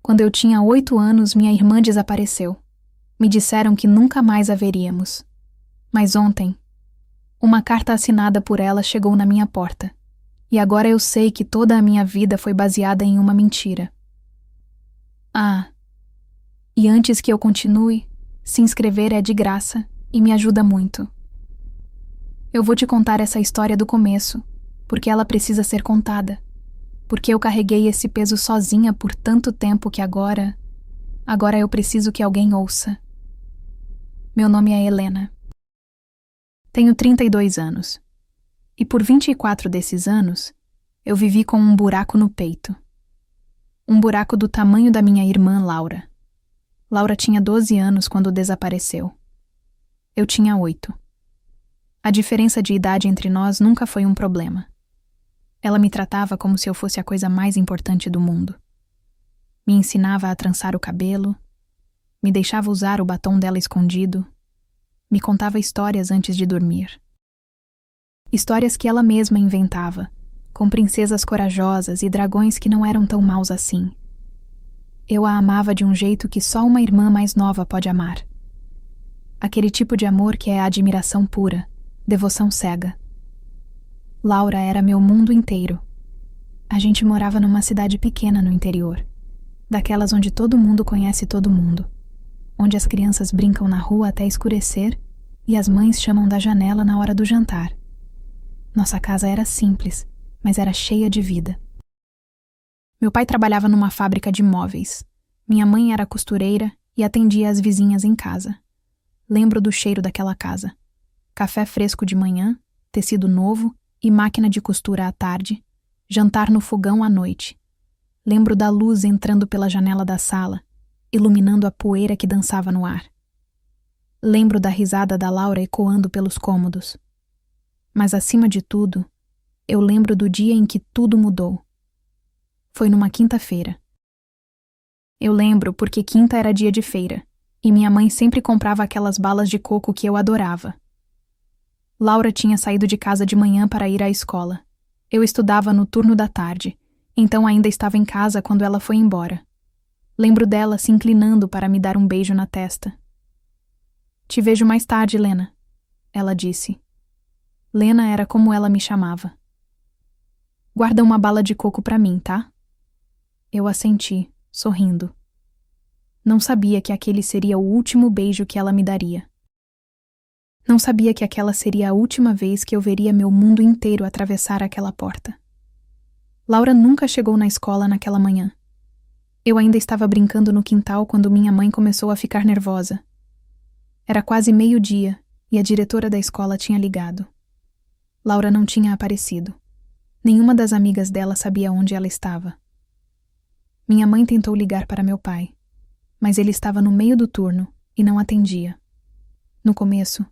Quando eu tinha 8 anos, minha irmã desapareceu. Me disseram que nunca mais a veríamos. Mas ontem, uma carta assinada por ela chegou na minha porta. E agora eu sei que toda a minha vida foi baseada em uma mentira. Ah, e antes que eu continue, se inscrever é de graça e me ajuda muito. Eu vou te contar essa história do começo, porque ela precisa ser contada. Porque eu carreguei esse peso sozinha por tanto tempo que agora eu preciso que alguém ouça. Meu nome é Helena. Tenho 32 anos. E por 24 desses anos, eu vivi com um buraco no peito. Um buraco do tamanho da minha irmã Laura. Laura tinha 12 anos quando desapareceu. Eu tinha 8. A diferença de idade entre nós nunca foi um problema. Ela me tratava como se eu fosse a coisa mais importante do mundo. Me ensinava a trançar o cabelo, me deixava usar o batom dela escondido, me contava histórias antes de dormir. Histórias que ela mesma inventava, com princesas corajosas e dragões que não eram tão maus assim. Eu a amava de um jeito que só uma irmã mais nova pode amar. Aquele tipo de amor que é admiração pura, devoção cega. Laura era meu mundo inteiro. A gente morava numa cidade pequena no interior, daquelas onde todo mundo conhece todo mundo, onde as crianças brincam na rua até escurecer e as mães chamam da janela na hora do jantar. Nossa casa era simples, mas era cheia de vida. Meu pai trabalhava numa fábrica de móveis. Minha mãe era costureira e atendia as vizinhas em casa. Lembro do cheiro daquela casa. Café fresco de manhã, tecido novo e máquina de costura à tarde, jantar no fogão à noite. Lembro da luz entrando pela janela da sala, iluminando a poeira que dançava no ar. Lembro da risada da Laura ecoando pelos cômodos. Mas acima de tudo, eu lembro do dia em que tudo mudou. Foi numa quinta-feira. Eu lembro porque quinta era dia de feira, e minha mãe sempre comprava aquelas balas de coco que eu adorava. Laura tinha saído de casa de manhã para ir à escola. Eu estudava no turno da tarde, então ainda estava em casa quando ela foi embora. Lembro dela se inclinando para me dar um beijo na testa. "Te vejo mais tarde, Lena", ela disse. Lena era como ela me chamava. "Guarda uma bala de coco para mim, tá?" Eu assenti, sorrindo. Não sabia que aquele seria o último beijo que ela me daria. Não sabia que aquela seria a última vez que eu veria meu mundo inteiro atravessar aquela porta. Laura nunca chegou na escola naquela manhã. Eu ainda estava brincando no quintal quando minha mãe começou a ficar nervosa. Era quase meio-dia e a diretora da escola tinha ligado. Laura não tinha aparecido. Nenhuma das amigas dela sabia onde ela estava. Minha mãe tentou ligar para meu pai, mas ele estava no meio do turno e não atendia. No começo,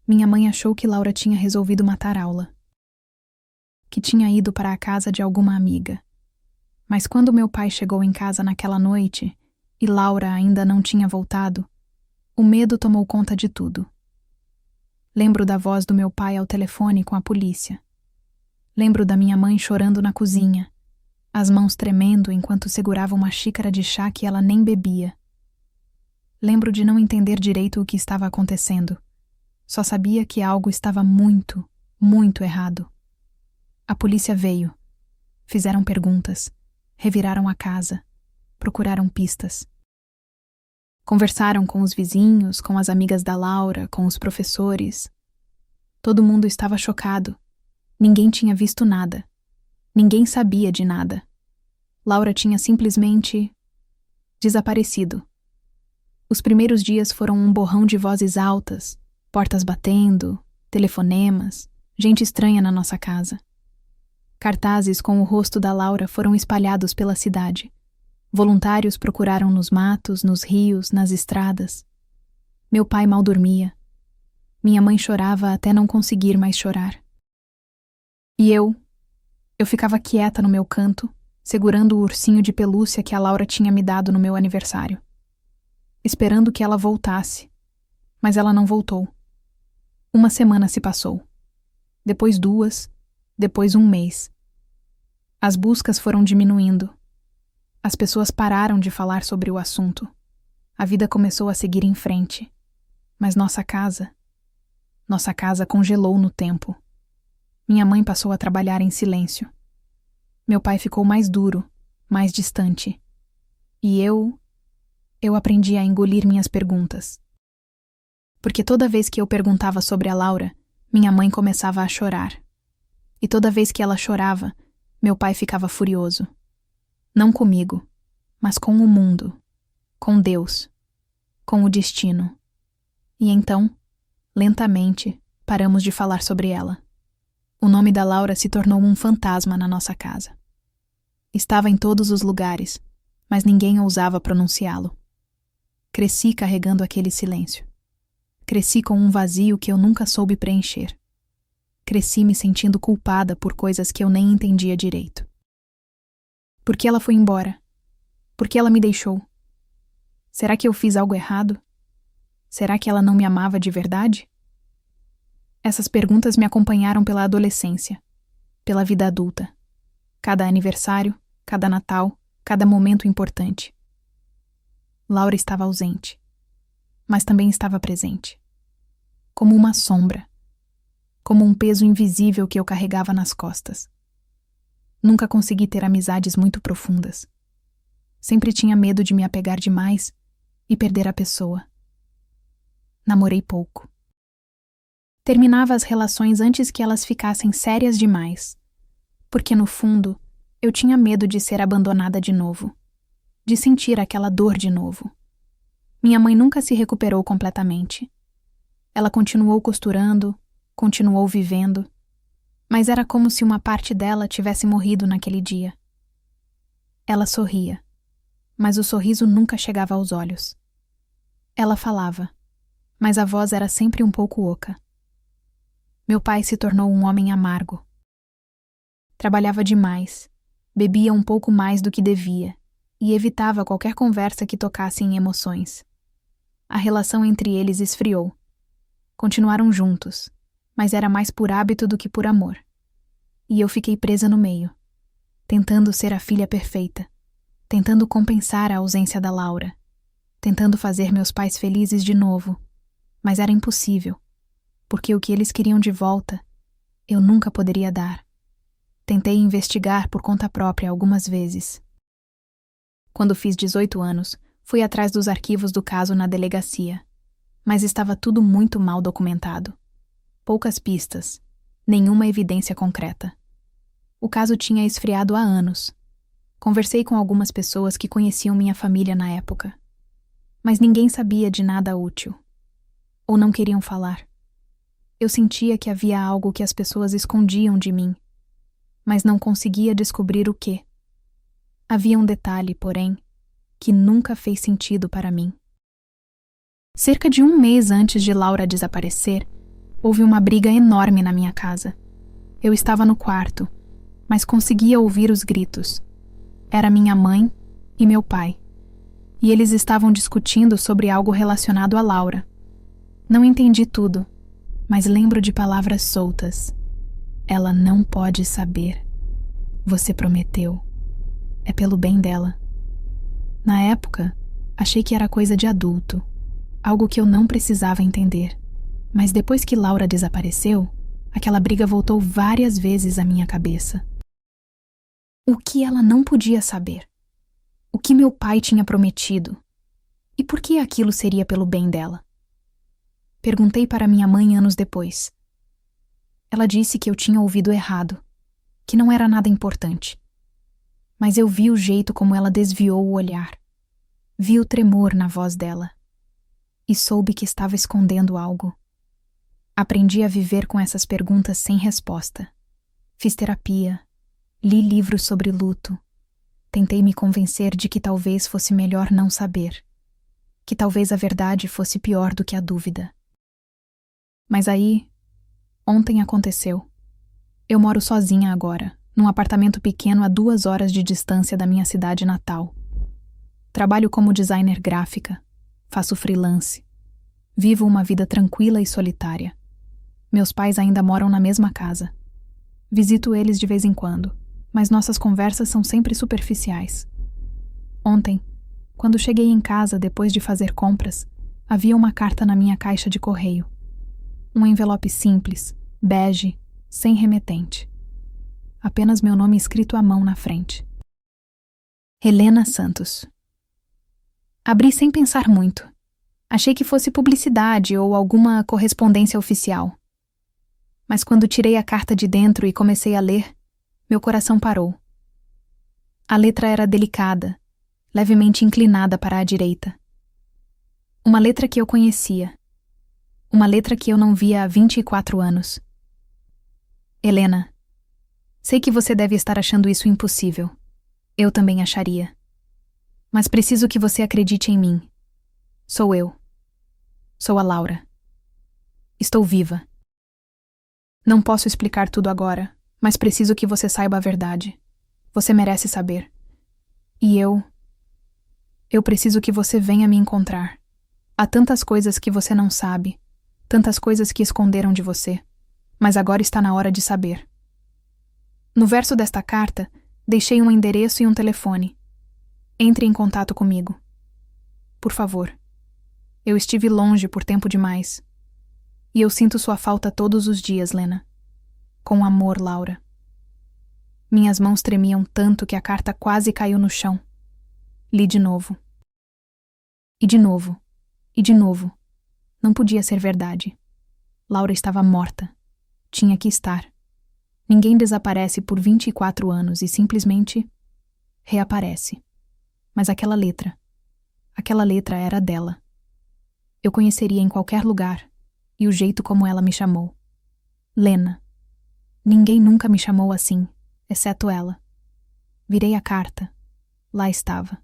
minha mãe achou que Laura tinha resolvido matar aula, que tinha ido para a casa de alguma amiga. Mas quando meu pai chegou em casa naquela noite e Laura ainda não tinha voltado, o medo tomou conta de tudo. Lembro da voz do meu pai ao telefone com a polícia. Lembro da minha mãe chorando na cozinha, as mãos tremendo enquanto segurava uma xícara de chá que ela nem bebia. Lembro de não entender direito o que estava acontecendo. Só sabia que algo estava muito, muito errado. A polícia veio. Fizeram perguntas. Reviraram a casa. Procuraram pistas. Conversaram com os vizinhos, com as amigas da Laura, com os professores. Todo mundo estava chocado. Ninguém tinha visto nada. Ninguém sabia de nada. Laura tinha simplesmente desaparecido. Os primeiros dias foram um borrão de vozes altas, portas batendo, telefonemas, gente estranha na nossa casa. Cartazes com o rosto da Laura foram espalhados pela cidade. Voluntários procuraram nos matos, nos rios, nas estradas. Meu pai mal dormia. Minha mãe chorava até não conseguir mais chorar. E eu ficava quieta no meu canto, segurando o ursinho de pelúcia que a Laura tinha me dado no meu aniversário. Esperando que ela voltasse. Mas ela não voltou. Uma semana se passou. Depois 2, depois 1 mês. As buscas foram diminuindo. As pessoas pararam de falar sobre o assunto. A vida começou a seguir em frente. Mas nossa casa congelou no tempo. Minha mãe passou a trabalhar em silêncio. Meu pai ficou mais duro, mais distante. E eu aprendi a engolir minhas perguntas. Porque toda vez que eu perguntava sobre a Laura, minha mãe começava a chorar. E toda vez que ela chorava, meu pai ficava furioso. Não comigo, mas com o mundo, com Deus, com o destino. E então, lentamente, paramos de falar sobre ela. O nome da Laura se tornou um fantasma na nossa casa. Estava em todos os lugares, mas ninguém ousava pronunciá-lo. Cresci carregando aquele silêncio. Cresci com um vazio que eu nunca soube preencher. Cresci me sentindo culpada por coisas que eu nem entendia direito. Por que ela foi embora? Por que ela me deixou? Será que eu fiz algo errado? Será que ela não me amava de verdade? Essas perguntas me acompanharam pela adolescência, pela vida adulta. Cada aniversário, cada Natal, cada momento importante. Laura estava ausente, mas também estava presente. Como uma sombra, como um peso invisível que eu carregava nas costas. Nunca consegui ter amizades muito profundas. Sempre tinha medo de me apegar demais e perder a pessoa. Namorei pouco. Terminava as relações antes que elas ficassem sérias demais, porque no fundo eu tinha medo de ser abandonada de novo, de sentir aquela dor de novo. Minha mãe nunca se recuperou completamente. Ela continuou costurando, continuou vivendo, mas era como se uma parte dela tivesse morrido naquele dia. Ela sorria, mas o sorriso nunca chegava aos olhos. Ela falava, mas a voz era sempre um pouco oca. Meu pai se tornou um homem amargo. Trabalhava demais, bebia um pouco mais do que devia e evitava qualquer conversa que tocasse em emoções. A relação entre eles esfriou. Continuaram juntos, mas era mais por hábito do que por amor. E eu fiquei presa no meio, tentando ser a filha perfeita, tentando compensar a ausência da Laura, tentando fazer meus pais felizes de novo, mas era impossível. Porque o que eles queriam de volta, eu nunca poderia dar. Tentei investigar por conta própria algumas vezes. Quando fiz 18 anos, fui atrás dos arquivos do caso na delegacia, mas estava tudo muito mal documentado. Poucas pistas, nenhuma evidência concreta. O caso tinha esfriado há anos. Conversei com algumas pessoas que conheciam minha família na época, mas ninguém sabia de nada útil. Ou não queriam falar. Eu sentia que havia algo que as pessoas escondiam de mim, mas não conseguia descobrir o quê. Havia um detalhe, porém, que nunca fez sentido para mim. Cerca de um mês antes de Laura desaparecer, houve uma briga enorme na minha casa. Eu estava no quarto, mas conseguia ouvir os gritos. Era minha mãe e meu pai, e eles estavam discutindo sobre algo relacionado a Laura. Não entendi tudo, mas lembro de palavras soltas. Ela não pode saber. Você prometeu. É pelo bem dela. Na época, achei que era coisa de adulto, algo que eu não precisava entender. Mas depois que Laura desapareceu, aquela briga voltou várias vezes à minha cabeça. O que ela não podia saber? O que meu pai tinha prometido? E por que aquilo seria pelo bem dela? Perguntei para minha mãe anos depois. Ela disse que eu tinha ouvido errado, que não era nada importante. Mas eu vi o jeito como ela desviou o olhar. Vi o tremor na voz dela. E soube que estava escondendo algo. Aprendi a viver com essas perguntas sem resposta. Fiz terapia, li livros sobre luto. Tentei me convencer de que talvez fosse melhor não saber. Que talvez a verdade fosse pior do que a dúvida. Mas aí, ontem aconteceu. Eu moro sozinha agora, num apartamento pequeno a 2 horas de distância da minha cidade natal. Trabalho como designer gráfica, faço freelance. Vivo uma vida tranquila e solitária. Meus pais ainda moram na mesma casa. Visito eles de vez em quando, mas nossas conversas são sempre superficiais. Ontem, quando cheguei em casa depois de fazer compras, havia uma carta na minha caixa de correio. Um envelope simples, bege, sem remetente. Apenas meu nome escrito à mão na frente. Helena Santos. Abri sem pensar muito. Achei que fosse publicidade ou alguma correspondência oficial. Mas quando tirei a carta de dentro e comecei a ler, meu coração parou. A letra era delicada, levemente inclinada para a direita. Uma letra que eu conhecia. Uma letra que eu não via há 24 anos. Helena, sei que você deve estar achando isso impossível. Eu também acharia. Mas preciso que você acredite em mim. Sou eu. Sou a Laura. Estou viva. Não posso explicar tudo agora, mas preciso que você saiba a verdade. Você merece saber. E eu preciso que você venha me encontrar. Há tantas coisas que você não sabe, tantas coisas que esconderam de você, mas agora está na hora de saber. No verso desta carta, deixei um endereço e um telefone. Entre em contato comigo. Por favor. Eu estive longe por tempo demais. E eu sinto sua falta todos os dias, Lena. Com amor, Laura. Minhas mãos tremiam tanto que a carta quase caiu no chão. Li de novo. E de novo. E de novo. Não podia ser verdade. Laura estava morta. Tinha que estar. Ninguém desaparece por 24 anos e simplesmente reaparece. Mas aquela letra era dela. Eu conheceria em qualquer lugar, e o jeito como ela me chamou. Lena. Ninguém nunca me chamou assim, exceto ela. Virei a carta. Lá estava.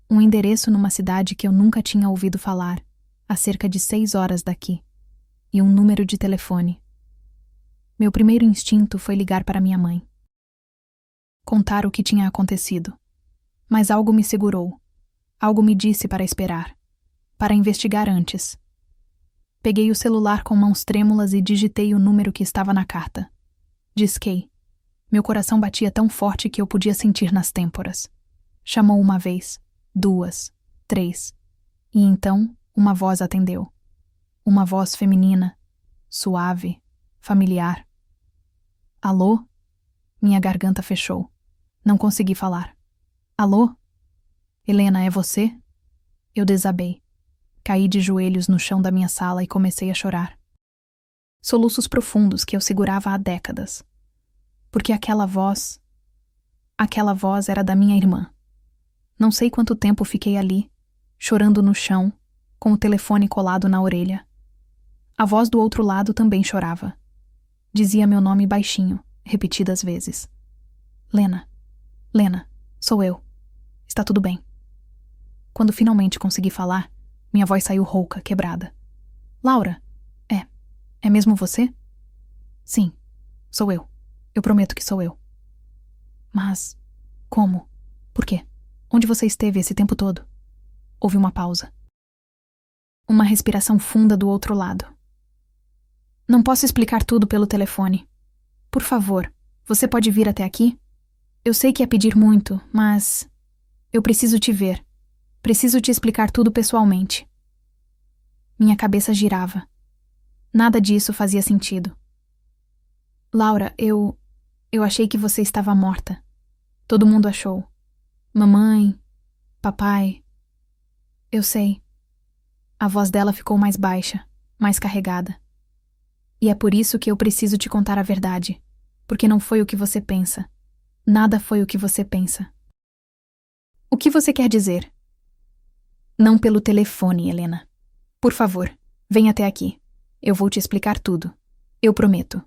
Um endereço numa cidade que eu nunca tinha ouvido falar, a cerca de 6 horas daqui, e um número de telefone. Meu primeiro instinto foi ligar para minha mãe. Contar o que tinha acontecido. Mas algo me segurou. Algo me disse para esperar. Para investigar antes. Peguei o celular com mãos trêmulas e digitei o número que estava na carta. Disquei. Meu coração batia tão forte que eu podia sentir nas têmporas. Chamou uma vez, 2, 3. E então, uma voz atendeu. Uma voz feminina, suave, familiar. Alô? Minha garganta fechou. Não consegui falar. Alô? Helena, é você? Eu desabei. Caí de joelhos no chão da minha sala e comecei a chorar. Soluços profundos que eu segurava há décadas. Porque aquela voz era da minha irmã. Não sei quanto tempo fiquei ali, chorando no chão, com o telefone colado na orelha. A voz do outro lado também chorava. Dizia meu nome baixinho, repetidas vezes. Lena, Lena, sou eu. Está tudo bem. Quando finalmente consegui falar, minha voz saiu rouca, quebrada. Laura, é mesmo você? Sim, sou eu. Eu prometo que sou eu. Mas, como? Por quê? Onde você esteve esse tempo todo? Houve uma pausa. Uma respiração funda do outro lado. Não posso explicar tudo pelo telefone. Por favor, você pode vir até aqui? Eu sei que é pedir muito, mas eu preciso te ver. Preciso te explicar tudo pessoalmente. Minha cabeça girava. Nada disso fazia sentido. Laura, eu achei que você estava morta. Todo mundo achou. Mamãe, papai. Eu sei. A voz dela ficou mais baixa, mais carregada. E é por isso que eu preciso te contar a verdade. Porque não foi o que você pensa. Nada foi o que você pensa. O que você quer dizer? Não pelo telefone, Helena. Por favor, vem até aqui. Eu vou te explicar tudo. Eu prometo.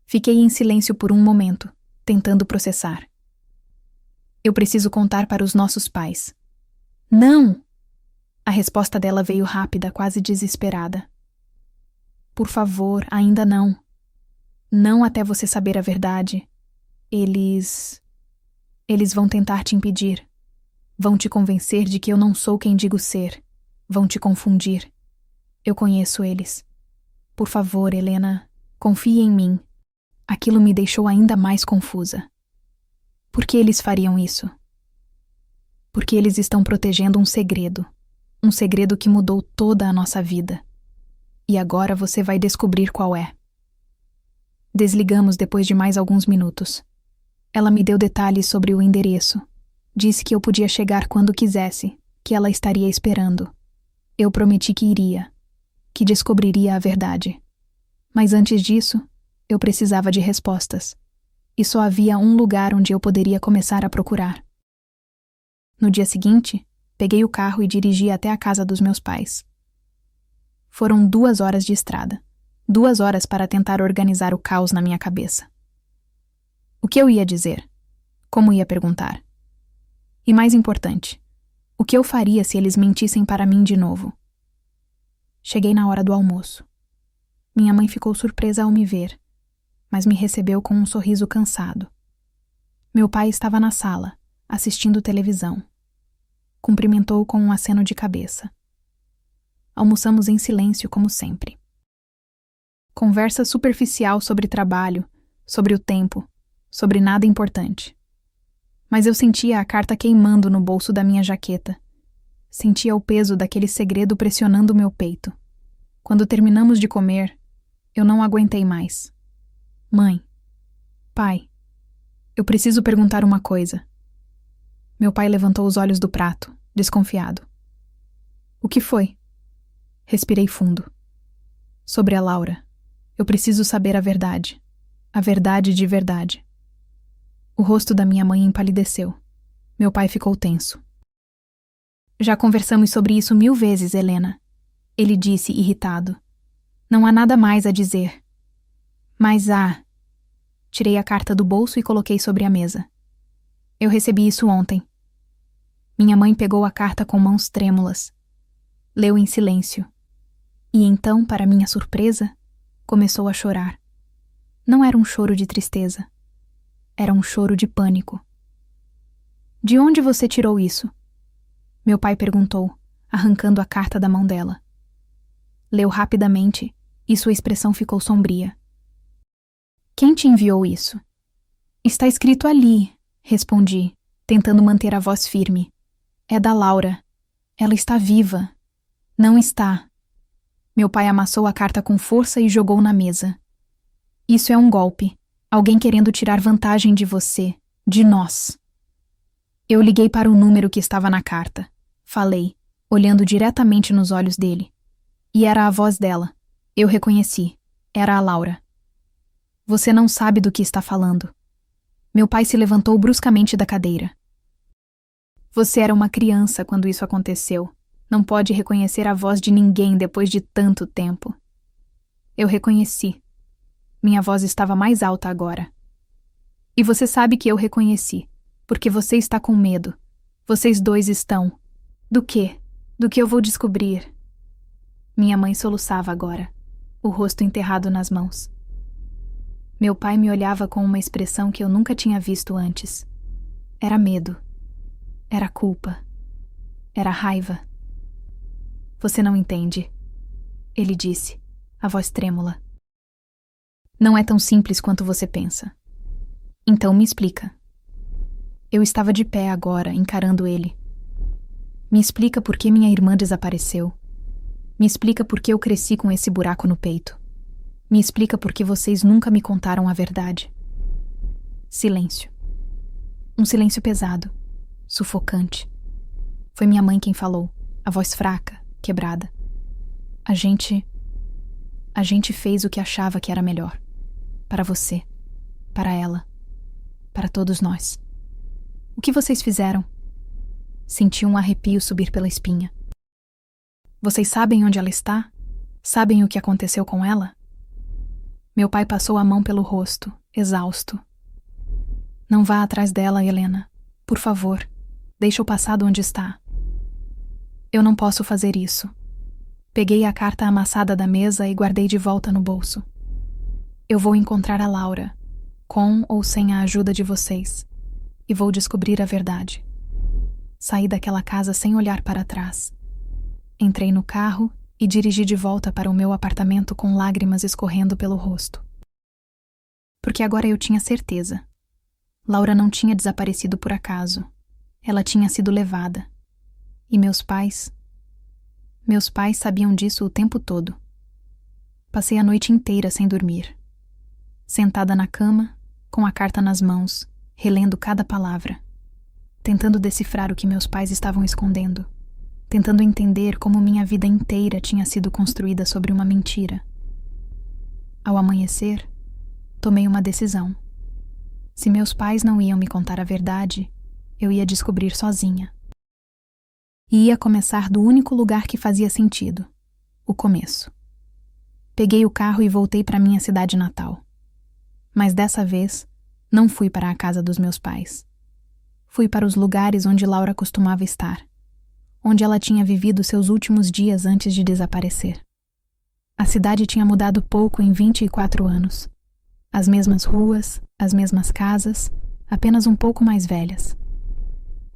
Fiquei em silêncio por um momento, tentando processar. Eu preciso contar para os nossos pais. Não! A resposta dela veio rápida, quase desesperada. Por favor, ainda não. Não até você saber a verdade. Eles vão tentar te impedir. Vão te convencer de que eu não sou quem digo ser. Vão te confundir. Eu conheço eles. Por favor, Helena, confie em mim. Aquilo me deixou ainda mais confusa. Por que eles fariam isso? Porque eles estão protegendo um segredo que mudou toda a nossa vida. E agora você vai descobrir qual é. Desligamos depois de mais alguns minutos. Ela me deu detalhes sobre o endereço. Disse que eu podia chegar quando quisesse, que ela estaria esperando. Eu prometi que iria, que descobriria a verdade. Mas antes disso, eu precisava de respostas. E só havia um lugar onde eu poderia começar a procurar. No dia seguinte, peguei o carro e dirigi até a casa dos meus pais. Foram 2 horas de estrada. 2 horas para tentar organizar o caos na minha cabeça. O que eu ia dizer? Como ia perguntar? E mais importante, o que eu faria se eles mentissem para mim de novo? Cheguei na hora do almoço. Minha mãe ficou surpresa ao me ver, mas me recebeu com um sorriso cansado. Meu pai estava na sala, assistindo televisão. Cumprimentou com um aceno de cabeça. Almoçamos em silêncio, como sempre. Conversa superficial sobre trabalho, sobre o tempo, sobre nada importante. Mas eu sentia a carta queimando no bolso da minha jaqueta. Sentia o peso daquele segredo pressionando meu peito. Quando terminamos de comer, eu não aguentei mais. Mãe, pai, eu preciso perguntar uma coisa. Meu pai levantou os olhos do prato, desconfiado. O que foi? Respirei fundo. Sobre a Laura. Eu preciso saber a verdade. A verdade de verdade. O rosto da minha mãe empalideceu. Meu pai ficou tenso. Já conversamos sobre isso 1000 vezes, Helena. Ele disse, irritado. Não há nada mais a dizer. Mas há. Tirei a carta do bolso e coloquei sobre a mesa. Eu recebi isso ontem. Minha mãe pegou a carta com mãos trêmulas. Leu em silêncio. E então, para minha surpresa, começou a chorar. Não era um choro de tristeza. Era um choro de pânico. De onde você tirou isso? Meu pai perguntou, arrancando a carta da mão dela. Leu rapidamente e sua expressão ficou sombria. Quem te enviou isso? Está escrito ali, respondi, tentando manter a voz firme. É da Laura. Ela está viva. Não está. Meu pai amassou a carta com força e jogou na mesa. Isso é um golpe. Alguém querendo tirar vantagem de você, de nós. Eu liguei para o número que estava na carta. Falei, olhando diretamente nos olhos dele. E era a voz dela. Eu reconheci. Era a Laura. Você não sabe do que está falando. Meu pai se levantou bruscamente da cadeira. Você era uma criança quando isso aconteceu. Não pode reconhecer a voz de ninguém depois de tanto tempo. Eu reconheci. Minha voz estava mais alta agora. E você sabe que eu reconheci, porque você está com medo. Vocês dois estão. Do quê? Do que eu vou descobrir? Minha mãe soluçava agora, o rosto enterrado nas mãos. Meu pai me olhava com uma expressão que eu nunca tinha visto antes. Era medo. Era culpa. Era raiva. Você não entende, ele disse, a voz trêmula. Não é tão simples quanto você pensa. Então me explica. Eu estava de pé agora, encarando ele. Me explica por que minha irmã desapareceu. Me explica por que eu cresci com esse buraco no peito. Me explica por que vocês nunca me contaram a verdade. Silêncio. Um silêncio pesado, sufocante. Foi minha mãe quem falou, a voz fraca, quebrada. A gente fez o que achava que era melhor. Para você, para ela, para todos nós. O que vocês fizeram? Senti um arrepio subir pela espinha. Vocês sabem onde ela está? Sabem o que aconteceu com ela? Meu pai passou a mão pelo rosto, exausto. Não vá atrás dela, Helena. Por favor, deixa o passado onde está. Eu não posso fazer isso. Peguei a carta amassada da mesa e guardei de volta no bolso. Eu vou encontrar a Laura, com ou sem a ajuda de vocês, e vou descobrir a verdade. Saí daquela casa sem olhar para trás. Entrei no carro e dirigi de volta para o meu apartamento com lágrimas escorrendo pelo rosto. Porque agora eu tinha certeza. Laura não tinha desaparecido por acaso. Ela tinha sido levada. E meus pais sabiam disso o tempo todo. Passei a noite inteira sem dormir. Sentada na cama, com a carta nas mãos, relendo cada palavra, tentando decifrar o que meus pais estavam escondendo, tentando entender como minha vida inteira tinha sido construída sobre uma mentira. Ao amanhecer, tomei uma decisão. Se meus pais não iam me contar a verdade, eu ia descobrir sozinha. E ia começar do único lugar que fazia sentido, o começo. Peguei o carro e voltei para minha cidade natal. Mas dessa vez, não fui para a casa dos meus pais. Fui para os lugares onde Laura costumava estar, onde ela tinha vivido seus últimos dias antes de desaparecer. A cidade tinha mudado pouco em 24 anos. As mesmas ruas, as mesmas casas, apenas um pouco mais velhas.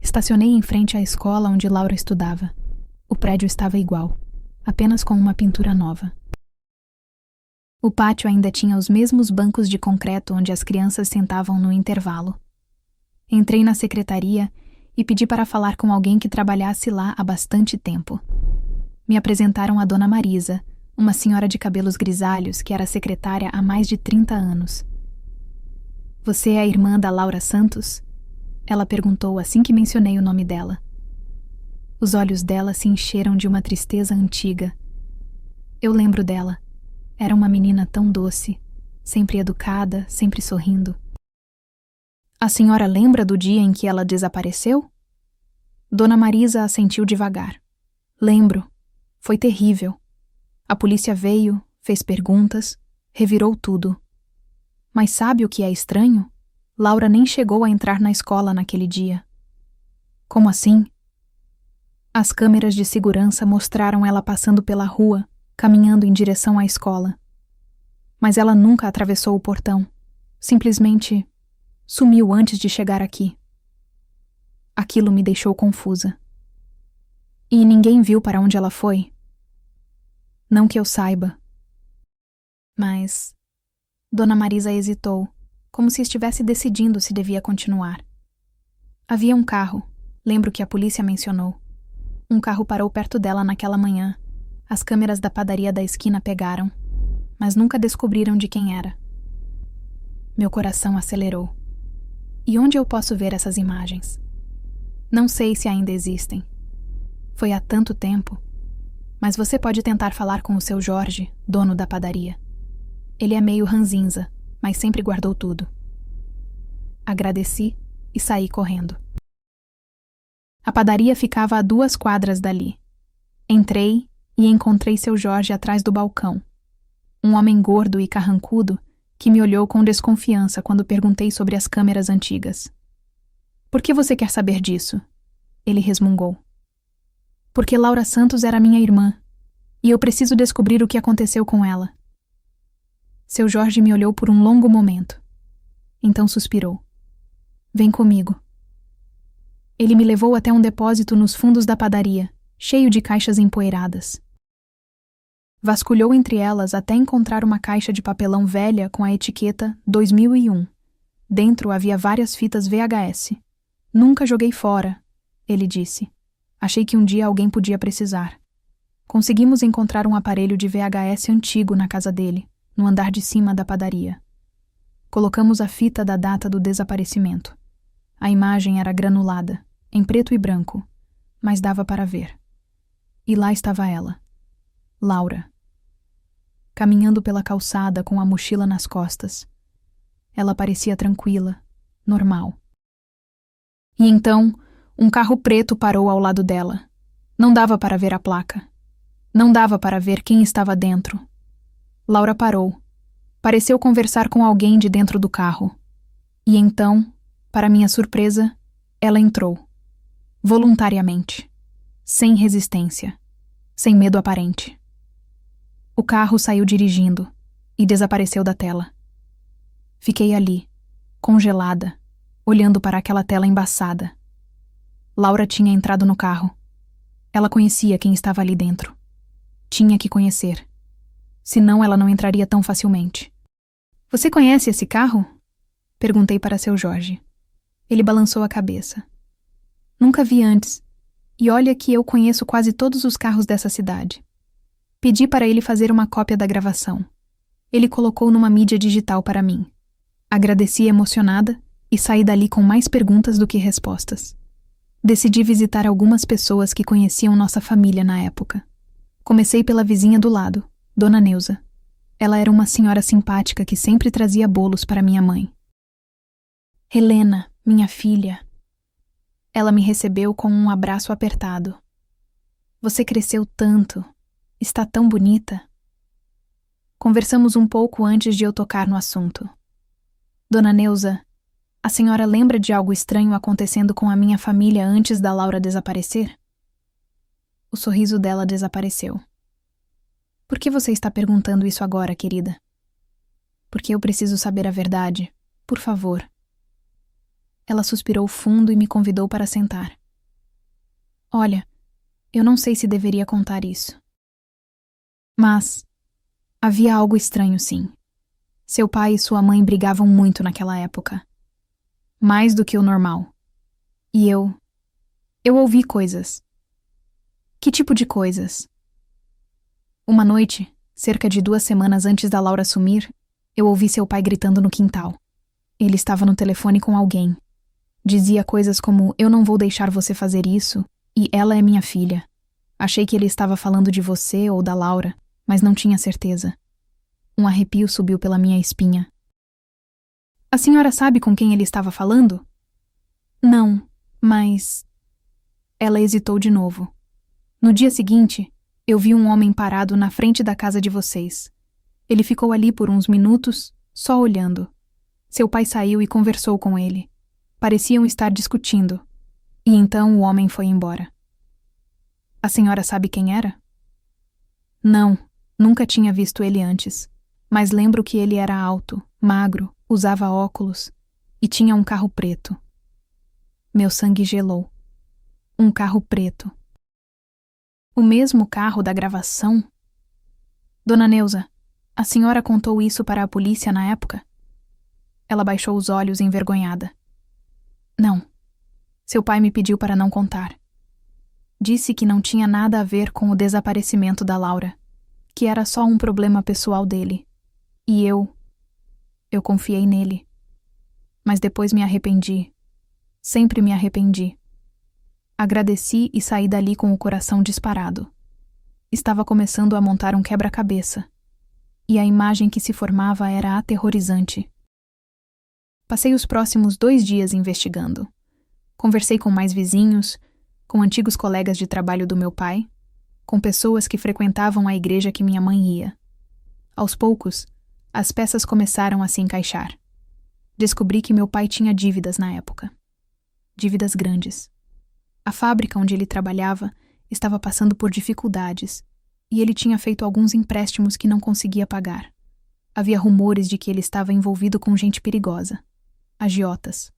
Estacionei em frente à escola onde Laura estudava. O prédio estava igual, apenas com uma pintura nova. O pátio ainda tinha os mesmos bancos de concreto onde as crianças sentavam no intervalo. Entrei na secretaria e pedi para falar com alguém que trabalhasse lá há bastante tempo. Me apresentaram a Dona Marisa, uma senhora de cabelos grisalhos que era secretária há mais de 30 anos. "Você é a irmã da Laura Santos?" Ela perguntou assim que mencionei o nome dela. Os olhos dela se encheram de uma tristeza antiga. Eu lembro dela. Era uma menina tão doce, sempre educada, sempre sorrindo. "A senhora lembra do dia em que ela desapareceu?" Dona Marisa assentiu devagar. "Lembro. Foi terrível. A polícia veio, fez perguntas, revirou tudo. Mas sabe o que é estranho? Laura nem chegou a entrar na escola naquele dia." "Como assim?" "As câmeras de segurança mostraram ela passando pela rua, caminhando em direção à escola. Mas ela nunca atravessou o portão. Simplesmente sumiu antes de chegar aqui." Aquilo me deixou confusa. "E ninguém viu para onde ela foi?" "Não que eu saiba." Mas Dona Marisa hesitou, como se estivesse decidindo se devia continuar. "Havia um carro, lembro que a polícia mencionou. Um carro parou perto dela naquela manhã. As câmeras da padaria da esquina pegaram, mas nunca descobriram de quem era." Meu coração acelerou. "E onde eu posso ver essas imagens?" "Não sei se ainda existem. Foi há tanto tempo. Mas você pode tentar falar com o seu Jorge, dono da padaria. Ele é meio ranzinza, mas sempre guardou tudo." Agradeci e saí correndo. A padaria ficava a 2 quadras dali. Entrei e encontrei seu Jorge atrás do balcão. Um homem gordo e carrancudo que me olhou com desconfiança quando perguntei sobre as câmeras antigas. "Por que você quer saber disso?" Ele resmungou. "Porque Laura Santos era minha irmã, e eu preciso descobrir o que aconteceu com ela." Seu Jorge me olhou por um longo momento. Então suspirou. "Vem comigo." Ele me levou até um depósito nos fundos da padaria, cheio de caixas empoeiradas. Vasculhou entre elas até encontrar uma caixa de papelão velha com a etiqueta 2001. Dentro havia várias fitas VHS. "Nunca joguei fora", ele disse. "Achei que um dia alguém podia precisar." Conseguimos encontrar um aparelho de VHS antigo na casa dele, no andar de cima da padaria. Colocamos a fita da data do desaparecimento. A imagem era granulada, em preto e branco, mas dava para ver. E lá estava ela, Laura, caminhando pela calçada com a mochila nas costas. Ela parecia tranquila, normal. E então, um carro preto parou ao lado dela. Não dava para ver a placa. Não dava para ver quem estava dentro. Laura parou. Pareceu conversar com alguém de dentro do carro. E então, para minha surpresa, ela entrou. Voluntariamente. Sem resistência. Sem medo aparente. O carro saiu dirigindo e desapareceu da tela. Fiquei ali, congelada, olhando para aquela tela embaçada. Laura tinha entrado no carro. Ela conhecia quem estava ali dentro. Tinha que conhecer. Senão ela não entraria tão facilmente. "Você conhece esse carro?" Perguntei para seu Jorge. Ele balançou a cabeça. Nunca vi antes. E olha que eu conheço quase todos os carros dessa cidade. Pedi para ele fazer uma cópia da gravação. Ele colocou numa mídia digital para mim. Agradeci emocionada e saí dali com mais perguntas do que respostas. Decidi visitar algumas pessoas que conheciam nossa família na época. Comecei pela vizinha do lado, Dona Neuza. Ela era uma senhora simpática que sempre trazia bolos para minha mãe. Helena, minha filha. Ela me recebeu com um abraço apertado. Você cresceu tanto. Está tão bonita. Conversamos um pouco antes de eu tocar no assunto. Dona Neuza, a senhora lembra de algo estranho acontecendo com a minha família antes da Laura desaparecer? O sorriso dela desapareceu. Por que você está perguntando isso agora, querida? Porque eu preciso saber a verdade. Por favor. Ela suspirou fundo e me convidou para sentar. Olha, eu não sei se deveria contar isso. Mas havia algo estranho, sim. Seu pai e sua mãe brigavam muito naquela época. Mais do que o normal. E eu ouvi coisas. Que tipo de coisas? Uma noite, cerca de 2 semanas antes da Laura sumir, eu ouvi seu pai gritando no quintal. Ele estava no telefone com alguém. Dizia coisas como, eu não vou deixar você fazer isso, e ela é minha filha. Achei que ele estava falando de você ou da Laura, mas não tinha certeza. Um arrepio subiu pela minha espinha. A senhora sabe com quem ele estava falando? Não, mas... Ela hesitou de novo. No dia seguinte, eu vi um homem parado na frente da casa de vocês. Ele ficou ali por uns minutos, só olhando. Seu pai saiu e conversou com ele. Pareciam estar discutindo. E então o homem foi embora. A senhora sabe quem era? Não, nunca tinha visto ele antes. Mas lembro que ele era alto, magro, usava óculos e tinha um carro preto. Meu sangue gelou. Um carro preto. O mesmo carro da gravação? Dona Neuza, a senhora contou isso para a polícia na época? Ela baixou os olhos envergonhada. Não. Seu pai me pediu para não contar. Disse que não tinha nada a ver com o desaparecimento da Laura, que era só um problema pessoal dele. E eu confiei nele. Mas depois me arrependi. Sempre me arrependi. Agradeci e saí dali com o coração disparado. Estava começando a montar um quebra-cabeça. E a imagem que se formava era aterrorizante. Passei os próximos 2 dias investigando. Conversei com mais vizinhos, com antigos colegas de trabalho do meu pai, com pessoas que frequentavam a igreja que minha mãe ia. Aos poucos, as peças começaram a se encaixar. Descobri que meu pai tinha dívidas na época. Dívidas grandes. A fábrica onde ele trabalhava estava passando por dificuldades e ele tinha feito alguns empréstimos que não conseguia pagar. Havia rumores de que ele estava envolvido com gente perigosa. Agiotas.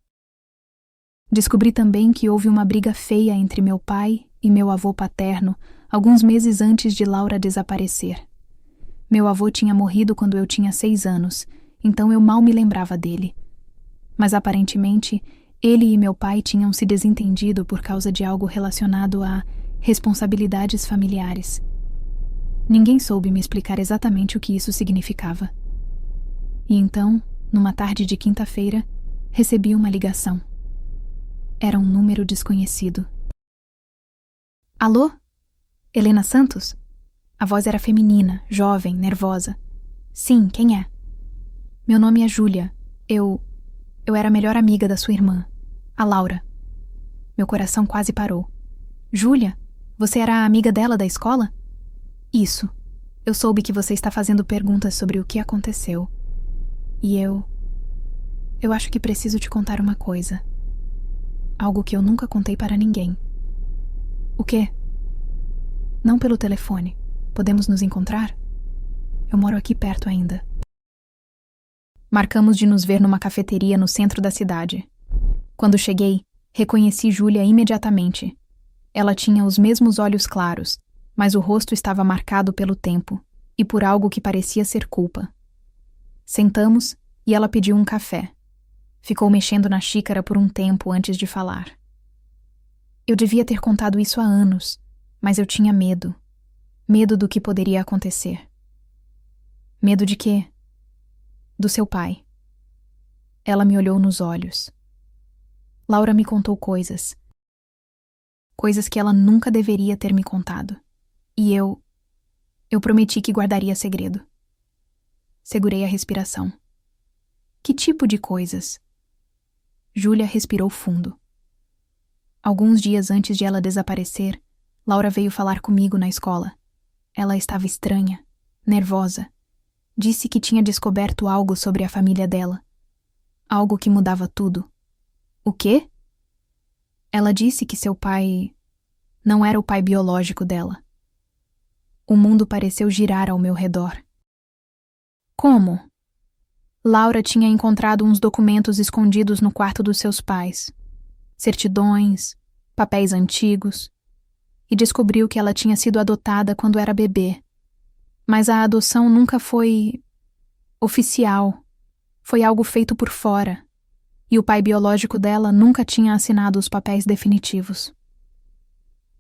Descobri também que houve uma briga feia entre meu pai e meu avô paterno alguns meses antes de Laura desaparecer. Meu avô tinha morrido quando eu tinha 6 anos, então eu mal me lembrava dele. Mas aparentemente, ele e meu pai tinham se desentendido por causa de algo relacionado a responsabilidades familiares. Ninguém soube me explicar exatamente o que isso significava. E então, numa tarde de quinta-feira, recebi uma ligação. Era um número desconhecido. Alô? Helena Santos? A voz era feminina, jovem, nervosa. Sim, quem é? Meu nome é Júlia. Eu era a melhor amiga da sua irmã, a Laura. Meu coração quase parou. Júlia? Você era a amiga dela da escola? Isso. Eu soube que você está fazendo perguntas sobre o que aconteceu. E eu acho que preciso te contar uma coisa. Algo que eu nunca contei para ninguém. O quê? Não pelo telefone. Podemos nos encontrar? Eu moro aqui perto ainda. Marcamos de nos ver numa cafeteria no centro da cidade. Quando cheguei, reconheci Júlia imediatamente. Ela tinha os mesmos olhos claros, mas o rosto estava marcado pelo tempo e por algo que parecia ser culpa. Sentamos e ela pediu um café. Ficou mexendo na xícara por um tempo antes de falar. Eu devia ter contado isso há anos, mas eu tinha medo. Medo do que poderia acontecer. Medo de quê? Do seu pai. Ela me olhou nos olhos. Laura me contou coisas. Coisas que ela nunca deveria ter me contado. E eu prometi que guardaria segredo. Segurei a respiração. Que tipo de coisas? Júlia respirou fundo. Alguns dias antes de ela desaparecer, Laura veio falar comigo na escola. Ela estava estranha, nervosa. Disse que tinha descoberto algo sobre a família dela. Algo que mudava tudo. O quê? Ela disse que seu pai não era o pai biológico dela. O mundo pareceu girar ao meu redor. Como? Laura tinha encontrado uns documentos escondidos no quarto dos seus pais. Certidões, papéis antigos, e descobriu que ela tinha sido adotada quando era bebê. Mas a adoção nunca foi oficial. Foi algo feito por fora. E o pai biológico dela nunca tinha assinado os papéis definitivos.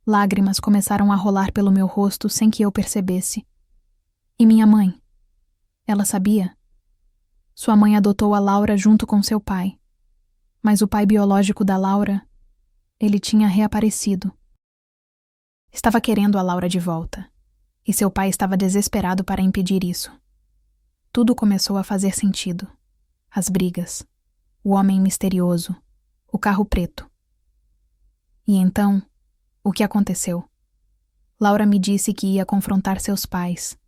Lágrimas começaram a rolar pelo meu rosto sem que eu percebesse. E minha mãe? Ela sabia? Sua mãe adotou a Laura junto com seu pai. Mas o pai biológico da Laura, ele tinha reaparecido. Estava querendo a Laura de volta. E seu pai estava desesperado para impedir isso. Tudo começou a fazer sentido. As brigas. O homem misterioso. O carro preto. E então, o que aconteceu? Laura me disse que ia confrontar seus pais,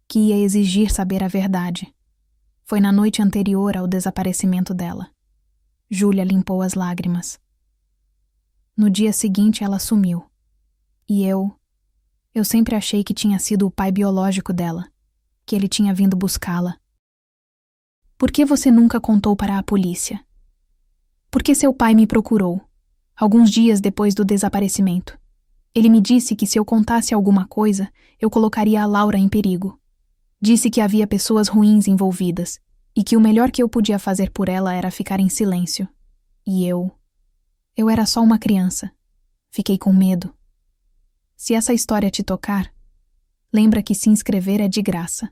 que ia exigir saber a verdade. Foi na noite anterior ao desaparecimento dela. Júlia limpou as lágrimas. No dia seguinte ela sumiu. E eu sempre achei que tinha sido o pai biológico dela, que ele tinha vindo buscá-la. Por que você nunca contou para a polícia? Por que seu pai me procurou, alguns dias depois do desaparecimento? Ele me disse que se eu contasse alguma coisa, eu colocaria a Laura em perigo. Disse que havia pessoas ruins envolvidas e que o melhor que eu podia fazer por ela era ficar em silêncio. E eu era só uma criança. Fiquei com medo. Se essa história te tocar, lembra que se inscrever é de graça.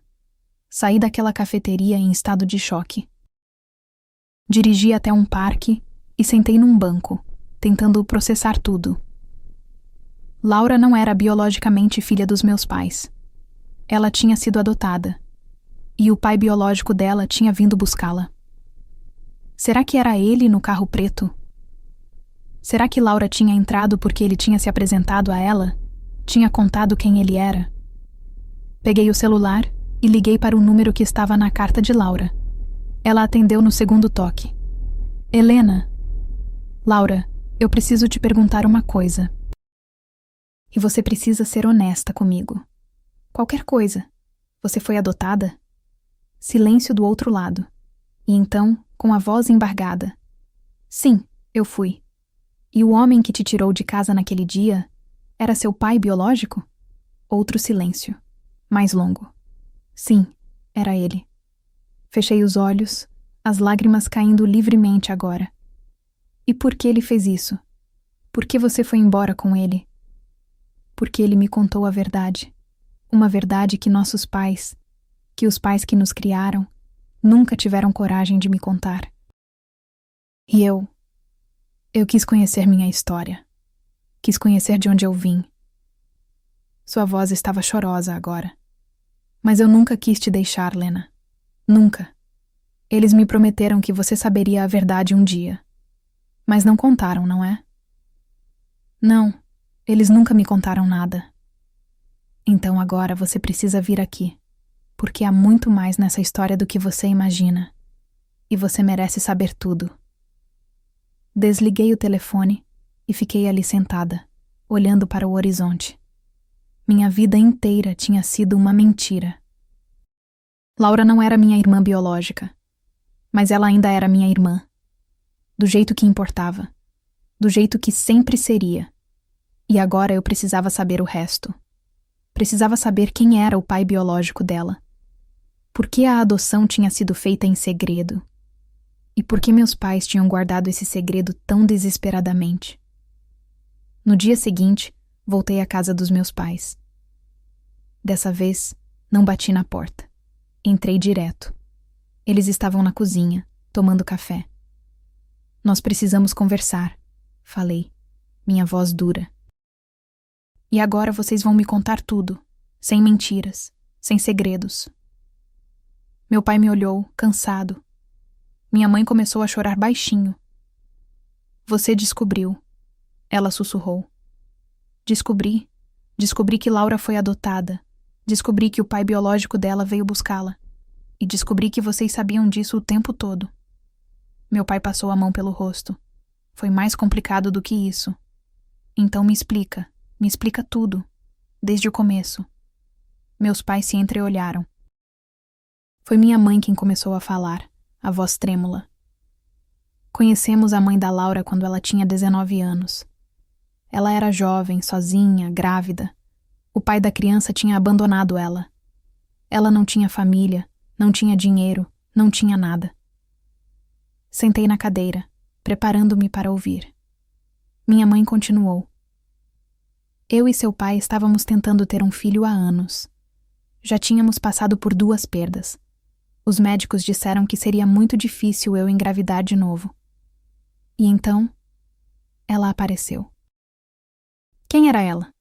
Saí daquela cafeteria em estado de choque. Dirigi até um parque e sentei num banco, tentando processar tudo. Laura não era biologicamente filha dos meus pais. Ela tinha sido adotada. E o pai biológico dela tinha vindo buscá-la. Será que era ele no carro preto? Será que Laura tinha entrado porque ele tinha se apresentado a ela? Tinha contado quem ele era? Peguei o celular e liguei para o número que estava na carta de Laura. Ela atendeu no segundo toque. Helena. Laura, eu preciso te perguntar uma coisa. E você precisa ser honesta comigo. Qualquer coisa. Você foi adotada? Silêncio do outro lado. E então, com a voz embargada. Sim, eu fui. E o homem que te tirou de casa naquele dia era seu pai biológico? Outro silêncio. Mais longo. Sim, era ele. Fechei os olhos, as lágrimas caindo livremente agora. E por que ele fez isso? Por que você foi embora com ele? Porque ele me contou a verdade. Uma verdade que nossos pais, que os pais que nos criaram, nunca tiveram coragem de me contar. E eu quis conhecer minha história. Quis conhecer de onde eu vim. Sua voz estava chorosa agora. Mas eu nunca quis te deixar, Lena. Nunca. Eles me prometeram que você saberia a verdade um dia. Mas não contaram, não é? Não, eles nunca me contaram nada. Então agora você precisa vir aqui, porque há muito mais nessa história do que você imagina. E você merece saber tudo. Desliguei o telefone e fiquei ali sentada, olhando para o horizonte. Minha vida inteira tinha sido uma mentira. Laura não era minha irmã biológica, mas ela ainda era minha irmã. Do jeito que importava. Do jeito que sempre seria. E agora eu precisava saber o resto. Precisava saber quem era o pai biológico dela. Por que a adoção tinha sido feita em segredo? E por que meus pais tinham guardado esse segredo tão desesperadamente? No dia seguinte, voltei à casa dos meus pais. Dessa vez, não bati na porta. Entrei direto. Eles estavam na cozinha, tomando café. Nós precisamos conversar, falei, minha voz dura. E agora vocês vão me contar tudo, sem mentiras, sem segredos. Meu pai me olhou, cansado. Minha mãe começou a chorar baixinho. Você descobriu, ela sussurrou. Descobri que Laura foi adotada. Descobri que o pai biológico dela veio buscá-la. E descobri que vocês sabiam disso o tempo todo. Meu pai passou a mão pelo rosto. Foi mais complicado do que isso. Então me explica tudo, desde o começo. Meus pais se entreolharam. Foi minha mãe quem começou a falar, a voz trêmula. Conhecemos a mãe da Laura quando ela tinha 19 anos. Ela era jovem, sozinha, grávida. O pai da criança tinha abandonado ela. Ela não tinha família, não tinha dinheiro, não tinha nada. Sentei na cadeira, preparando-me para ouvir. Minha mãe continuou. Eu e seu pai estávamos tentando ter um filho há anos. Já tínhamos passado por 2 perdas. Os médicos disseram que seria muito difícil eu engravidar de novo. E então, ela apareceu. Quem era ela?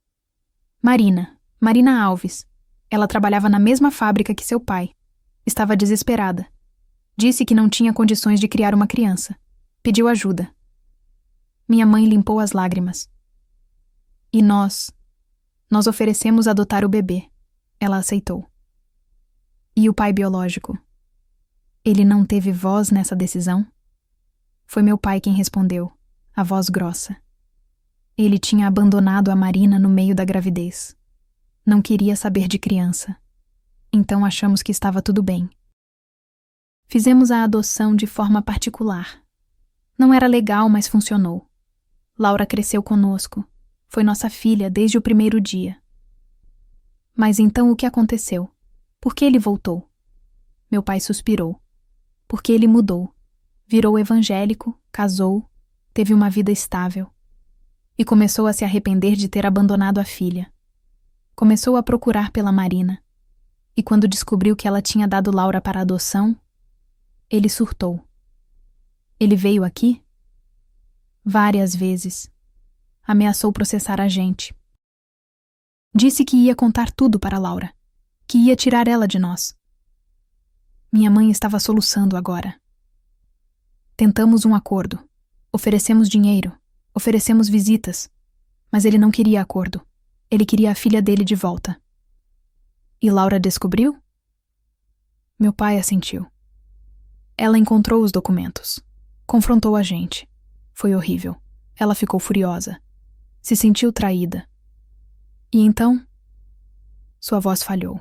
Marina Alves. Ela trabalhava na mesma fábrica que seu pai. Estava desesperada. Disse que não tinha condições de criar uma criança. Pediu ajuda. Minha mãe limpou as lágrimas. E nós oferecemos adotar o bebê. Ela aceitou. E o pai biológico? Ele não teve voz nessa decisão? Foi meu pai quem respondeu, a voz grossa. Ele tinha abandonado a Marina no meio da gravidez. Não queria saber de criança. Então achamos que estava tudo bem. Fizemos a adoção de forma particular. Não era legal, mas funcionou. Laura cresceu conosco. Foi nossa filha desde o primeiro dia. Mas então o que aconteceu? Por que ele voltou? Meu pai suspirou. Porque ele mudou. Virou evangélico, casou, teve uma vida estável. E começou a se arrepender de ter abandonado a filha. Começou a procurar pela Marina. E quando descobriu que ela tinha dado Laura para adoção, ele surtou. Ele veio aqui? Várias vezes. Ameaçou processar a gente. Disse que ia contar tudo para Laura, que ia tirar ela de nós. Minha mãe estava soluçando agora. Tentamos um acordo. Oferecemos dinheiro. Oferecemos visitas. Mas ele não queria acordo. Ele queria a filha dele de volta. E Laura descobriu? Meu pai assentiu. Ela encontrou os documentos. Confrontou a gente. Foi horrível. Ela ficou furiosa. Se sentiu traída. E então? Sua voz falhou.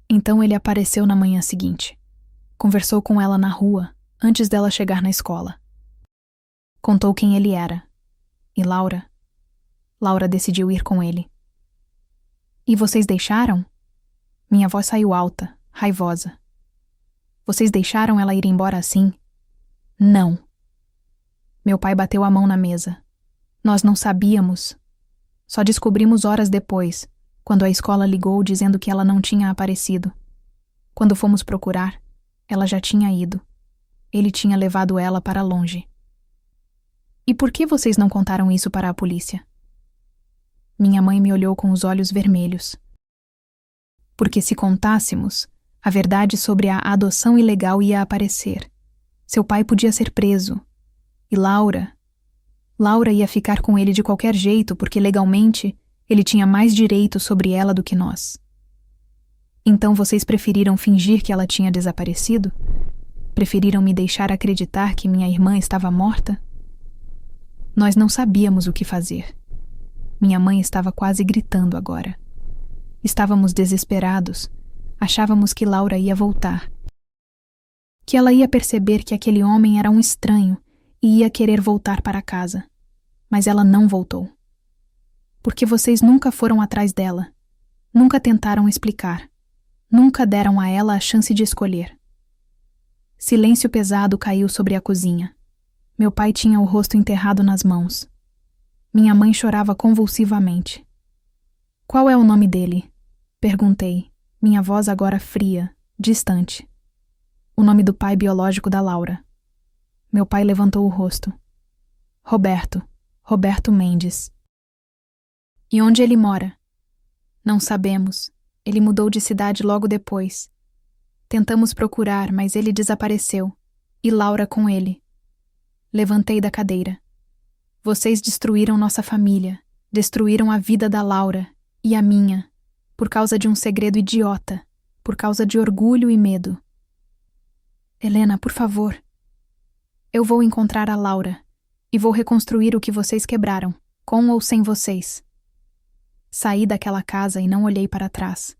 Então ele apareceu na manhã seguinte. Conversou com ela na rua, antes dela chegar na escola. Contou quem ele era. E Laura decidiu ir com ele. E vocês deixaram? Minha voz saiu alta, raivosa. Vocês deixaram ela ir embora assim? Não. Meu pai bateu a mão na mesa. Nós não sabíamos. Só descobrimos horas depois, quando a escola ligou dizendo que ela não tinha aparecido. Quando fomos procurar, ela já tinha ido. Ele tinha levado ela para longe. E por que vocês não contaram isso para a polícia? Minha mãe me olhou com os olhos vermelhos. Porque se contássemos, a verdade sobre a adoção ilegal ia aparecer. Seu pai podia ser preso. E Laura ia ficar com ele de qualquer jeito porque legalmente ele tinha mais direito sobre ela do que nós. Então vocês preferiram fingir que ela tinha desaparecido? Preferiram me deixar acreditar que minha irmã estava morta? Nós não sabíamos o que fazer. Minha mãe estava quase gritando agora. Estávamos desesperados. Achávamos que Laura ia voltar. Que ela ia perceber que aquele homem era um estranho e ia querer voltar para casa. Mas ela não voltou. Porque vocês nunca foram atrás dela. Nunca tentaram explicar. Nunca deram a ela a chance de escolher. Silêncio pesado caiu sobre a cozinha. Meu pai tinha o rosto enterrado nas mãos. Minha mãe chorava convulsivamente. Qual é o nome dele? Perguntei, minha voz agora fria, distante. O nome do pai biológico da Laura. Meu pai levantou o rosto. Roberto Mendes. E onde ele mora? Não sabemos. Ele mudou de cidade logo depois. Tentamos procurar, mas ele desapareceu. E Laura com ele. Levantei da cadeira. Vocês destruíram nossa família. Destruíram a vida da Laura e a minha, por causa de um segredo idiota, por causa de orgulho e medo. Helena, por favor. Eu vou encontrar a Laura e vou reconstruir o que vocês quebraram, com ou sem vocês. Saí daquela casa e não olhei para trás.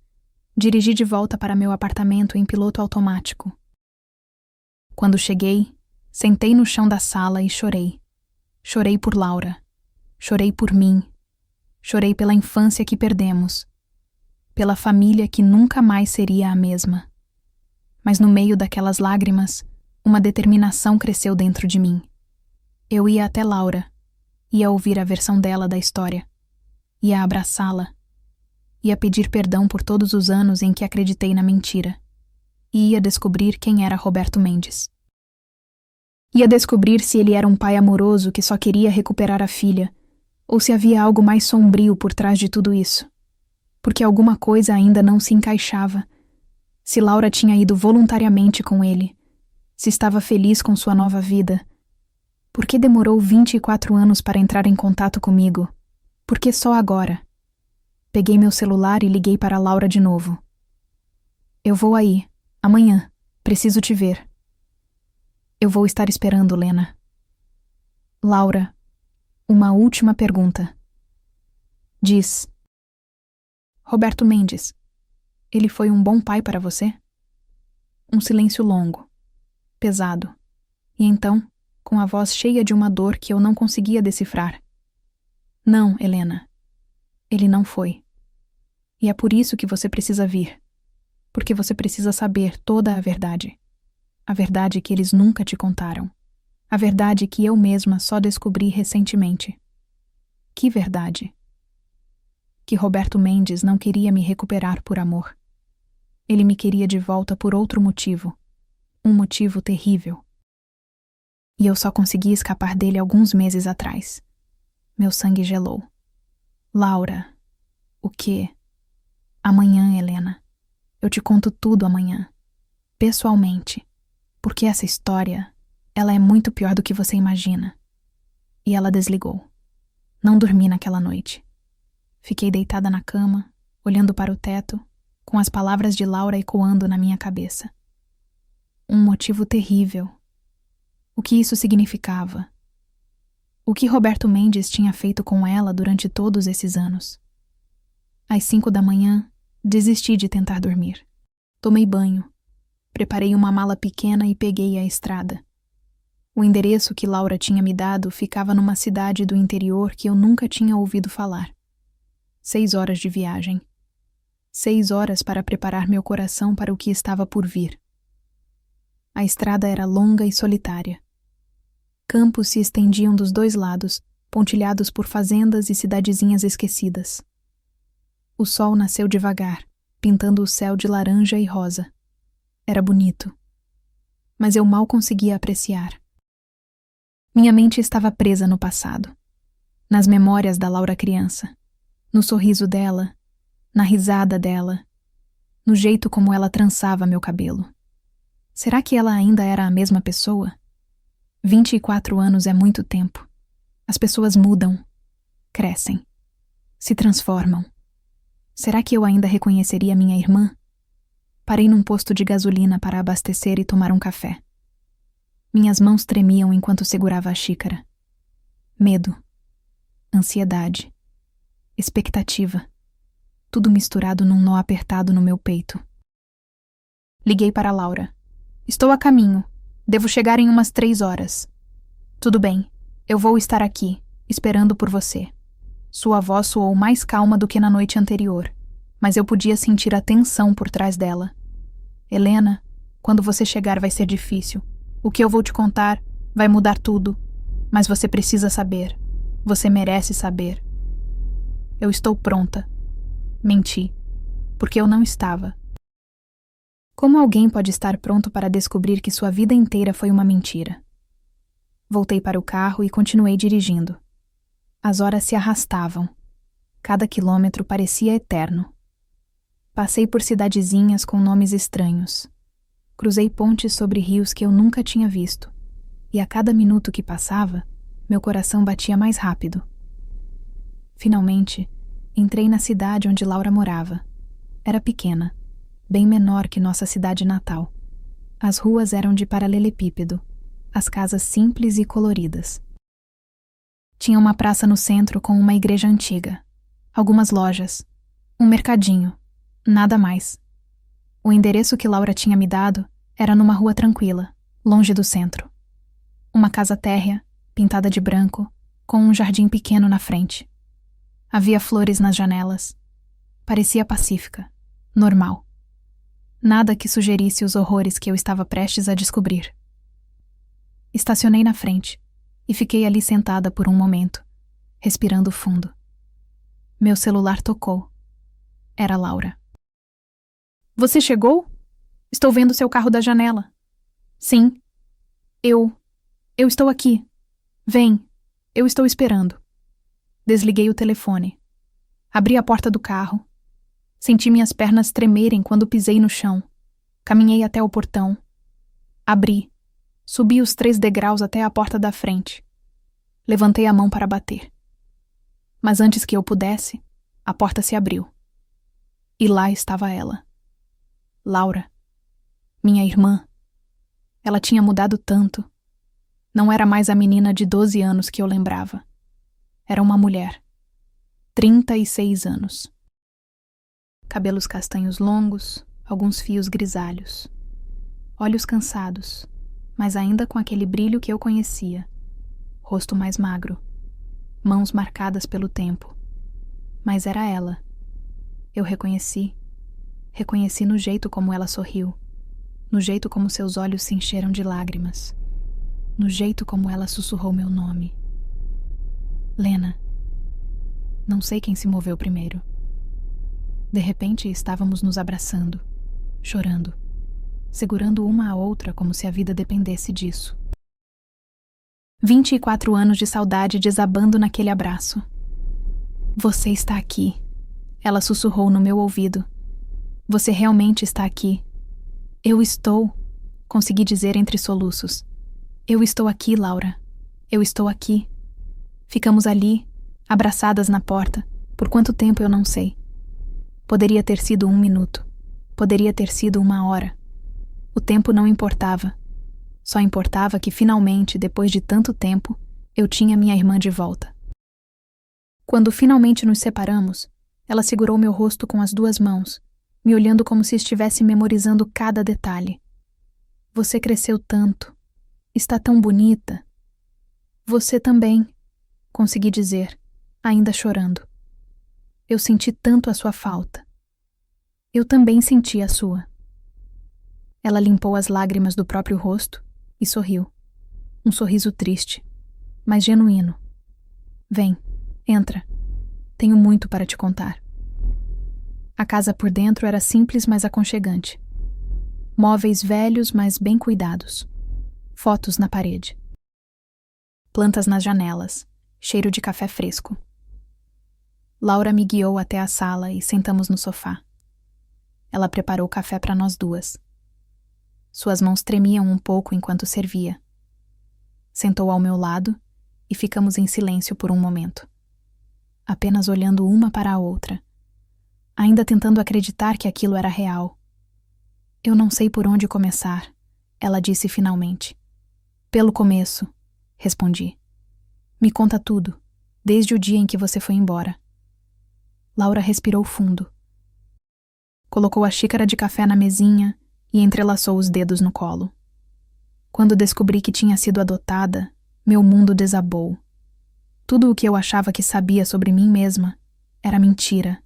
Dirigi de volta para meu apartamento em piloto automático. Quando cheguei, sentei no chão da sala e chorei. Chorei por Laura. Chorei por mim. Chorei pela infância que perdemos. Pela família que nunca mais seria a mesma. Mas no meio daquelas lágrimas, uma determinação cresceu dentro de mim. Eu ia até Laura. Ia ouvir a versão dela da história. Ia abraçá-la. Ia pedir perdão por todos os anos em que acreditei na mentira. E ia descobrir quem era Roberto Mendes. Ia descobrir se ele era um pai amoroso que só queria recuperar a filha, ou se havia algo mais sombrio por trás de tudo isso. Porque alguma coisa ainda não se encaixava. Se Laura tinha ido voluntariamente com ele, se estava feliz com sua nova vida, por que demorou 24 anos para entrar em contato comigo? Por que só agora? Peguei meu celular e liguei para Laura de novo. Eu vou aí, amanhã. Preciso te ver. Eu vou estar esperando, Lena. Laura, uma última pergunta. Diz. Roberto Mendes, ele foi um bom pai para você? Um silêncio longo, pesado, e então, com a voz cheia de uma dor que eu não conseguia decifrar. Não, Helena. Ele não foi. E é por isso que você precisa vir. Porque você precisa saber toda a verdade. A verdade que eles nunca te contaram. A verdade que eu mesma só descobri recentemente. Que verdade? Que Roberto Mendes não queria me recuperar por amor. Ele me queria de volta por outro motivo. Um motivo terrível. E eu só consegui escapar dele alguns meses atrás. Meu sangue gelou. Laura, o quê? Amanhã, Helena. Eu te conto tudo amanhã. Pessoalmente. Porque essa história, ela é muito pior do que você imagina. E ela desligou. Não dormi naquela noite. Fiquei deitada na cama, olhando para o teto, com as palavras de Laura ecoando na minha cabeça. Um motivo terrível. O que isso significava? O que Roberto Mendes tinha feito com ela durante todos esses anos? Às 5 da manhã, desisti de tentar dormir. Tomei banho. Preparei uma mala pequena e peguei a estrada. O endereço que Laura tinha me dado ficava numa cidade do interior que eu nunca tinha ouvido falar. 6 horas de viagem. 6 horas para preparar meu coração para o que estava por vir. A estrada era longa e solitária. Campos se estendiam dos dois lados, pontilhados por fazendas e cidadezinhas esquecidas. O sol nasceu devagar, pintando o céu de laranja e rosa. Era bonito. Mas eu mal conseguia apreciar. Minha mente estava presa no passado. Nas memórias da Laura criança. No sorriso dela, na risada dela, no jeito como ela trançava meu cabelo. Será que ela ainda era a mesma pessoa? 24 anos é muito tempo. As pessoas mudam, crescem, se transformam. Será que eu ainda reconheceria minha irmã? Parei num posto de gasolina para abastecer e tomar um café. Minhas mãos tremiam enquanto segurava a xícara. Medo, ansiedade, expectativa, tudo misturado num nó apertado no meu peito. Liguei para Laura. Estou a caminho. Devo chegar em umas 3 horas. Tudo bem, eu vou estar aqui, esperando por você. Sua voz soou mais calma do que na noite anterior, mas eu podia sentir a tensão por trás dela. Helena, quando você chegar vai ser difícil. O que eu vou te contar vai mudar tudo, mas você precisa saber. Você merece saber. Eu estou pronta. Menti, porque eu não estava. Como alguém pode estar pronto para descobrir que sua vida inteira foi uma mentira? Voltei para o carro e continuei dirigindo. As horas se arrastavam. Cada quilômetro parecia eterno. Passei por cidadezinhas com nomes estranhos. Cruzei pontes sobre rios que eu nunca tinha visto. E a cada minuto que passava, meu coração batia mais rápido. Finalmente, entrei na cidade onde Laura morava. Era pequena, bem menor que nossa cidade natal. As ruas eram de paralelepípedo, as casas simples e coloridas. Tinha uma praça no centro com uma igreja antiga, algumas lojas, um mercadinho, nada mais. O endereço que Laura tinha me dado era numa rua tranquila, longe do centro. Uma casa térrea, pintada de branco, com um jardim pequeno na frente. Havia flores nas janelas. Parecia pacífica, normal. Nada que sugerisse os horrores que eu estava prestes a descobrir. Estacionei na frente e fiquei ali sentada por um momento, respirando fundo. Meu celular tocou. Era Laura. Você chegou? Estou vendo seu carro da janela. Sim. Eu estou aqui. Vem, eu estou esperando. Desliguei o telefone. Abri a porta do carro. Senti minhas pernas tremerem quando pisei no chão. Caminhei até o portão. Abri. Subi os 3 degraus até a porta da frente. Levantei a mão para bater. Mas antes que eu pudesse, a porta se abriu. E lá estava ela. Laura. Minha irmã. Ela tinha mudado tanto. Não era mais a menina de 12 anos que eu lembrava. Era uma mulher. 36 anos. Cabelos castanhos longos, alguns fios grisalhos. Olhos cansados, mas ainda com aquele brilho que eu conhecia. Rosto mais magro. Mãos marcadas pelo tempo. Mas era ela. Eu reconheci. Reconheci no jeito como ela sorriu. No jeito como seus olhos se encheram de lágrimas. No jeito como ela sussurrou meu nome. Lena. Não sei quem se moveu primeiro. De repente estávamos nos abraçando, chorando, segurando uma a outra como se a vida dependesse disso. 24 anos de saudade desabando naquele abraço. Você está aqui, ela sussurrou no meu ouvido. Você realmente está aqui. Eu estou, consegui dizer entre soluços. Eu estou aqui, Laura. Eu estou aqui. Ficamos ali, abraçadas na porta, por quanto tempo eu não sei. Poderia ter sido 1 minuto. Poderia ter sido 1 hora. O tempo não importava. Só importava que finalmente, depois de tanto tempo, eu tinha minha irmã de volta. Quando finalmente nos separamos, ela segurou meu rosto com as 2 mãos, me olhando como se estivesse memorizando cada detalhe. Você cresceu tanto. Está tão bonita. Você também, consegui dizer, ainda chorando. Eu senti tanto a sua falta. Eu também senti a sua. Ela limpou as lágrimas do próprio rosto e sorriu. Um sorriso triste, mas genuíno. Vem, entra. Tenho muito para te contar. A casa por dentro era simples, mas aconchegante. Móveis velhos, mas bem cuidados. Fotos na parede. Plantas nas janelas, cheiro de café fresco. Laura me guiou até a sala e sentamos no sofá. Ela preparou café para nós 2. Suas mãos tremiam um pouco enquanto servia. Sentou ao meu lado e ficamos em silêncio por um momento. Apenas olhando uma para a outra, ainda tentando acreditar que aquilo era real. Eu não sei por onde começar, ela disse finalmente. Pelo começo, respondi. Me conta tudo, desde o dia em que você foi embora. Laura respirou fundo. Colocou a xícara de café na mesinha e entrelaçou os dedos no colo. Quando descobri que tinha sido adotada, meu mundo desabou. Tudo o que eu achava que sabia sobre mim mesma era mentira.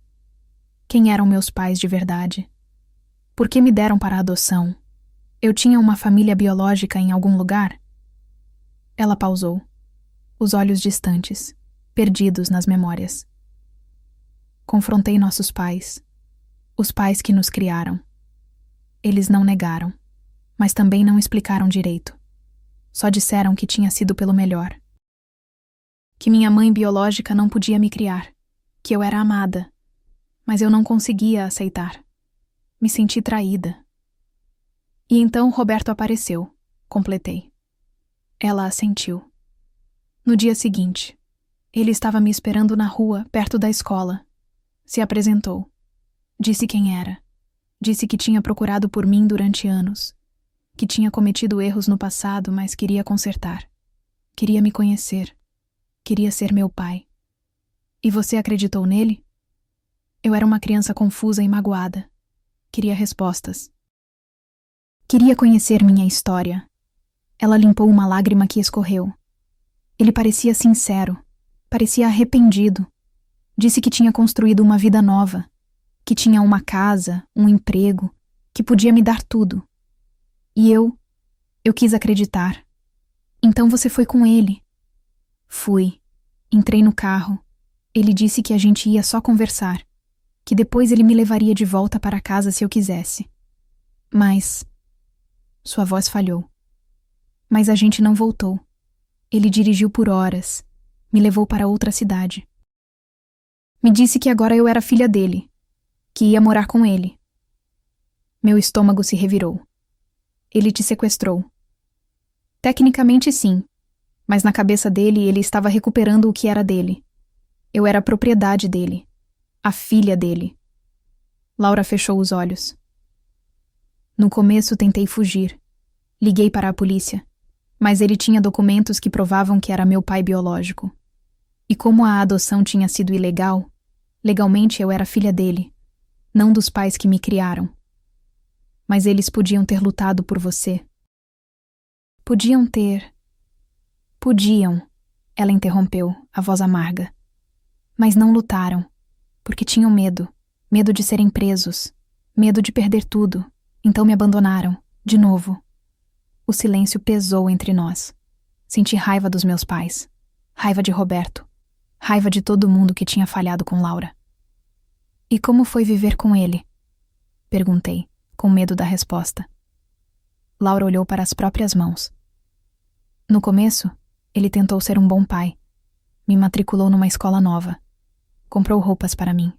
Quem eram meus pais de verdade? Por que me deram para a adoção? Eu tinha uma família biológica em algum lugar? Ela pausou, os olhos distantes. perdidos nas memórias. Confrontei nossos pais, os pais que nos criaram. Eles não negaram, mas também não explicaram direito. Só disseram que tinha sido pelo melhor. Que minha mãe biológica não podia me criar, que eu era amada, mas eu não conseguia aceitar. Me senti traída. E então Roberto apareceu, completei. Ela assentiu. No dia seguinte, ele estava me esperando na rua, perto da escola. Se apresentou. Disse quem era. Disse que tinha procurado por mim durante anos. Que tinha cometido erros no passado, mas queria consertar. Queria me conhecer. Queria ser meu pai. E você acreditou nele? Eu era uma criança confusa e magoada. Queria respostas. Queria conhecer minha história. Ela limpou uma lágrima que escorreu. Ele parecia sincero. Parecia arrependido. Disse que tinha construído uma vida nova. Que tinha uma casa, um emprego. Que podia me dar tudo. E eu quis acreditar. Então você foi com ele. Fui. Entrei no carro. Ele disse que a gente ia só conversar. Que depois ele me levaria de volta para casa se eu quisesse. Mas... Sua voz falhou. Mas a gente não voltou. Ele dirigiu por horas. Me levou para outra cidade. Me disse que agora eu era filha dele. Que ia morar com ele. Meu estômago se revirou. Ele te sequestrou. Tecnicamente sim, mas na cabeça dele ele estava recuperando o que era dele. Eu era a propriedade dele. A filha dele. Laura fechou os olhos. No começo tentei fugir. Liguei para a polícia, mas ele tinha documentos que provavam que era meu pai biológico. E como a adoção tinha sido ilegal, legalmente eu era filha dele, não dos pais que me criaram. Mas eles podiam ter lutado por você. Podiam ter. Podiam, ela interrompeu, a voz amarga. Mas não lutaram, porque tinham medo. Medo de serem presos. Medo de perder tudo. Então me abandonaram, de novo. O silêncio pesou entre nós. Senti raiva dos meus pais. Raiva de Roberto. Raiva de todo mundo que tinha falhado com Laura. E como foi viver com ele? Perguntei, com medo da resposta. Laura olhou para as próprias mãos. No começo, ele tentou ser um bom pai. Me matriculou numa escola nova. Comprou roupas para mim.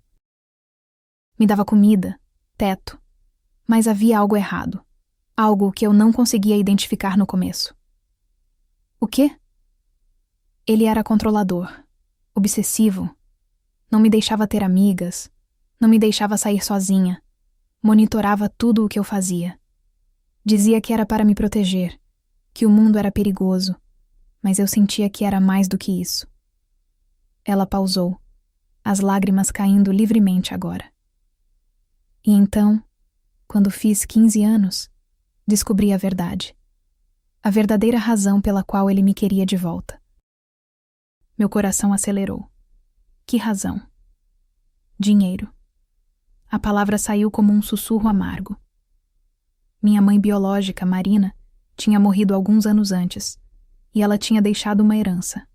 Me dava comida, teto. Mas havia algo errado. Algo que eu não conseguia identificar no começo. O quê? Ele era controlador, obsessivo. Não me deixava ter amigas. Não me deixava sair sozinha. Monitorava tudo o que eu fazia. Dizia que era para me proteger, que o mundo era perigoso, mas eu sentia que era mais do que isso. Ela pausou, as lágrimas caindo livremente agora. E então, quando fiz 15 anos, descobri a verdade. A verdadeira razão pela qual ele me queria de volta. Meu coração acelerou. Que razão? Dinheiro. A palavra saiu como um sussurro amargo. Minha mãe biológica, Marina, tinha morrido alguns anos antes, e ela tinha deixado uma herança.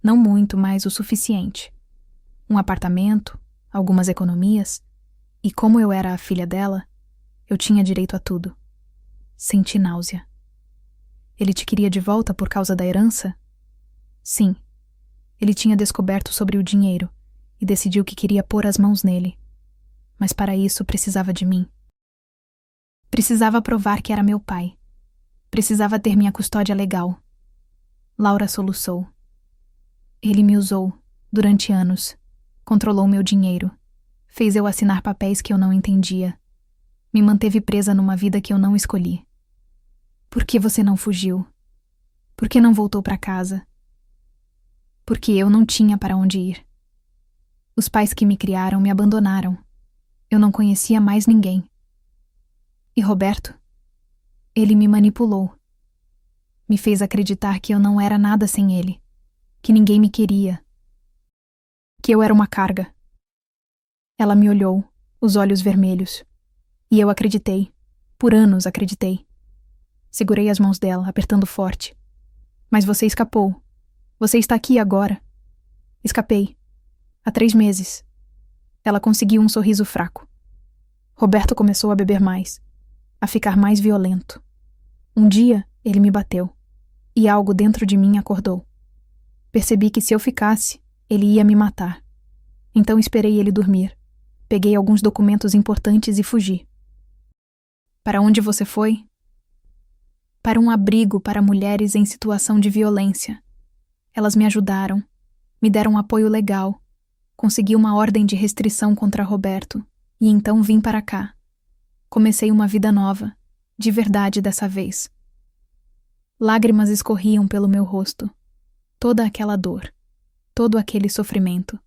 Não muito, mas o suficiente. Um apartamento, algumas economias, e como eu era a filha dela, eu tinha direito a tudo. Senti náusea. Ele te queria de volta por causa da herança? Sim. Ele tinha descoberto sobre o dinheiro e decidiu que queria pôr as mãos nele. Mas para isso precisava de mim. Precisava provar que era meu pai. Precisava ter minha custódia legal. Laura soluçou. Ele me usou, durante anos. Controlou meu dinheiro. Fez eu assinar papéis que eu não entendia. Me manteve presa numa vida que eu não escolhi. Por que você não fugiu? Por que não voltou para casa? Porque eu não tinha para onde ir. Os pais que me criaram me abandonaram. Eu não conhecia mais ninguém. E Roberto? Ele me manipulou. Me fez acreditar que eu não era nada sem ele. Que ninguém me queria. Que eu era uma carga. Ela me olhou, os olhos vermelhos. E eu acreditei. Por anos acreditei. Segurei as mãos dela, apertando forte. Mas você escapou. Você está aqui agora. Escapei. Há 3 meses. Ela conseguiu um sorriso fraco. Roberto começou a beber mais, a ficar mais violento. Um dia, ele me bateu, e algo dentro de mim acordou. Percebi que se eu ficasse, ele ia me matar. Então esperei ele dormir. Peguei alguns documentos importantes e fugi. Para onde você foi? Para um abrigo para mulheres em situação de violência. Elas me ajudaram, me deram apoio legal, consegui uma ordem de restrição contra Roberto, e então vim para cá. Comecei uma vida nova, de verdade dessa vez. Lágrimas escorriam pelo meu rosto, toda aquela dor, todo aquele sofrimento.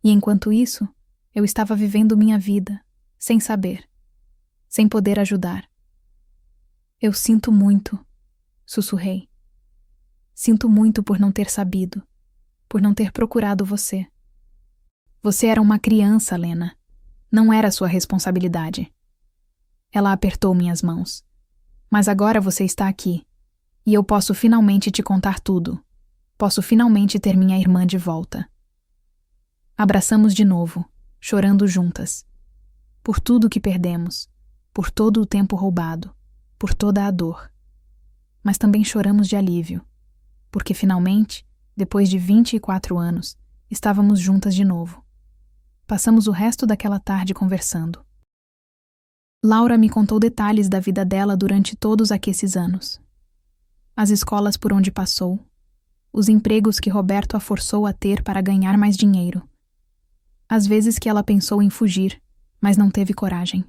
E enquanto isso, eu estava vivendo minha vida, sem saber, sem poder ajudar. Eu sinto muito, sussurrei. Sinto muito por não ter sabido, por não ter procurado você. Você era uma criança, Lena. Não era sua responsabilidade. Ela apertou minhas mãos. Mas agora você está aqui, e eu posso finalmente te contar tudo. Posso finalmente ter minha irmã de volta. Abraçamos de novo, chorando juntas. Por tudo que perdemos, por todo o tempo roubado, por toda a dor. Mas também choramos de alívio, porque finalmente, depois de 24 anos, estávamos juntas de novo. Passamos o resto daquela tarde conversando. Laura me contou detalhes da vida dela durante todos aqueles anos. As escolas por onde passou, os empregos que Roberto a forçou a ter para ganhar mais dinheiro. As vezes que ela pensou em fugir, mas não teve coragem.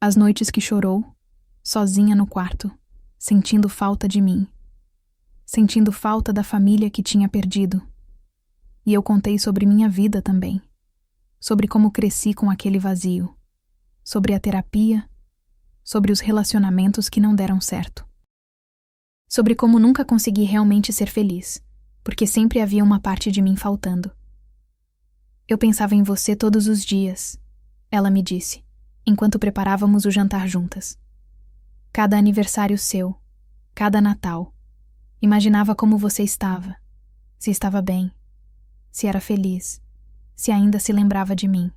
As noites que chorou, sozinha no quarto, sentindo falta de mim. Sentindo falta da família que tinha perdido. E eu contei sobre minha vida também. Sobre como cresci com aquele vazio. Sobre a terapia. Sobre os relacionamentos que não deram certo. Sobre como nunca consegui realmente ser feliz, porque sempre havia uma parte de mim faltando. Eu pensava em você todos os dias, ela me disse, enquanto preparávamos o jantar juntas. Cada aniversário seu, cada Natal. Imaginava como você estava, se estava bem, se era feliz, se ainda se lembrava de mim.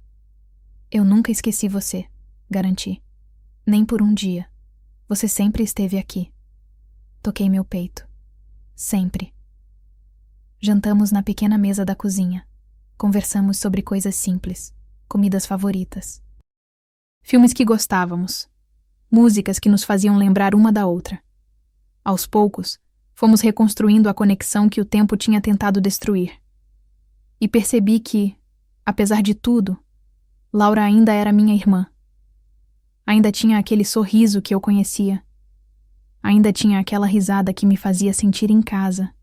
Eu nunca esqueci você, garanti. Nem por um dia. Você sempre esteve aqui. Toquei meu peito. Sempre. Jantamos na pequena mesa da cozinha. Conversamos sobre coisas simples, comidas favoritas. Filmes que gostávamos. Músicas que nos faziam lembrar uma da outra. Aos poucos, fomos reconstruindo a conexão que o tempo tinha tentado destruir. E percebi que, apesar de tudo, Laura ainda era minha irmã. Ainda tinha aquele sorriso que eu conhecia. Ainda tinha aquela risada que me fazia sentir em casa.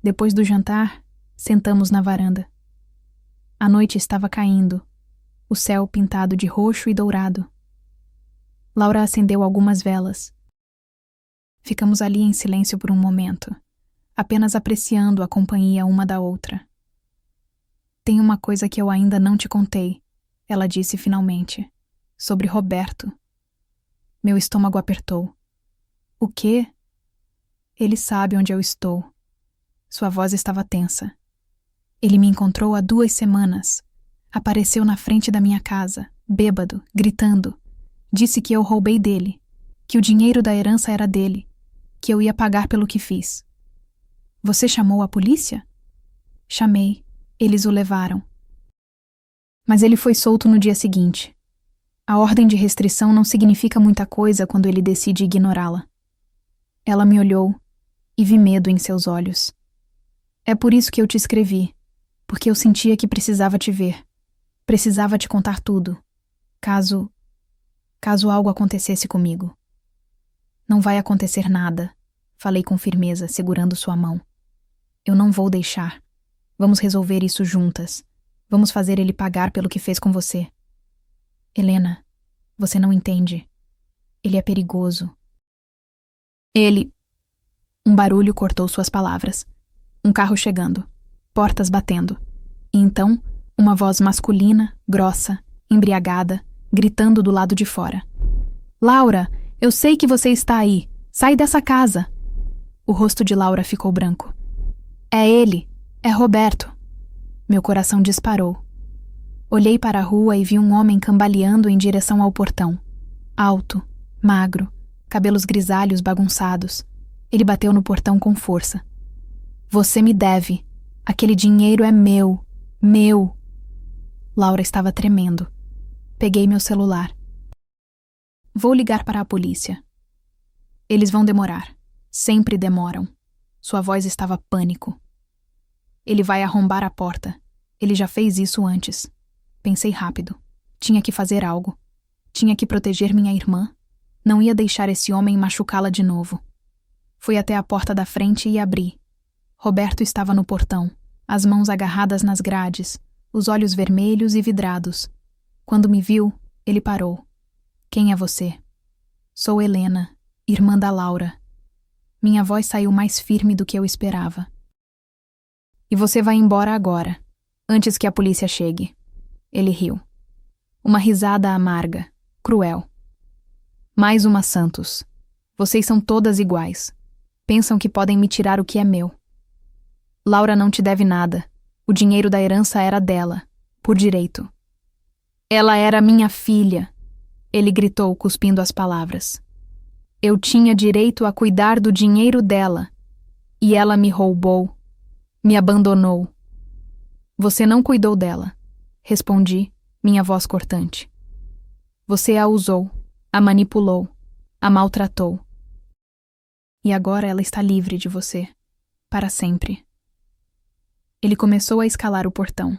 Depois do jantar, sentamos na varanda. A noite estava caindo, o céu pintado de roxo e dourado. Laura acendeu algumas velas. Ficamos ali em silêncio por um momento, apenas apreciando a companhia uma da outra. Tem uma coisa que eu ainda não te contei, ela disse finalmente, sobre Roberto. Meu estômago apertou. O quê? Ele sabe onde eu estou. Sua voz estava tensa. Ele me encontrou há 2 semanas. Apareceu na frente da minha casa, bêbado, gritando. Disse que eu roubei dele, que o dinheiro da herança era dele, que eu ia pagar pelo que fiz. Você chamou a polícia? Chamei. Eles o levaram. Mas ele foi solto no dia seguinte. A ordem de restrição não significa muita coisa quando ele decide ignorá-la. Ela me olhou e vi medo em seus olhos. É por isso que eu te escrevi, porque eu sentia que precisava te ver. Precisava te contar tudo, caso algo acontecesse comigo. Não vai acontecer nada, falei com firmeza, segurando sua mão. Eu não vou deixar. Vamos resolver isso juntas. Vamos fazer ele pagar pelo que fez com você. Helena, você não entende. Ele é perigoso. Um barulho cortou suas palavras. Um carro chegando, portas batendo. E então, uma voz masculina, grossa, embriagada, gritando do lado de fora. Laura, eu sei que você está aí. Sai dessa casa. O rosto de Laura ficou branco. É ele. É Roberto. Meu coração disparou. Olhei para a rua e vi um homem cambaleando em direção ao portão. Alto, magro, cabelos grisalhos bagunçados. Ele bateu no portão com força. Você me deve. Aquele dinheiro é meu. Meu. Laura estava tremendo. Peguei meu celular. Vou ligar para a polícia. Eles vão demorar. Sempre demoram. Sua voz estava pânico. Ele vai arrombar a porta. Ele já fez isso antes. Pensei rápido. Tinha que fazer algo. Tinha que proteger minha irmã. Não ia deixar esse homem machucá-la de novo. Fui até a porta da frente e abri. Roberto estava no portão, as mãos agarradas nas grades, os olhos vermelhos e vidrados. Quando me viu, ele parou. Quem é você? Sou Helena, irmã da Laura. Minha voz saiu mais firme do que eu esperava. E você vai embora agora, antes que a polícia chegue. Ele riu. Uma risada amarga, cruel. Mais uma, Santos. Vocês são todas iguais. Pensam que podem me tirar o que é meu. Laura não te deve nada. O dinheiro da herança era dela, por direito. Ela era minha filha, ele gritou, cuspindo as palavras. Eu tinha direito a cuidar do dinheiro dela. E ela me roubou, me abandonou. Você não cuidou dela, respondi, minha voz cortante. Você a usou, a manipulou, a maltratou. E agora ela está livre de você, para sempre. Ele começou a escalar o portão.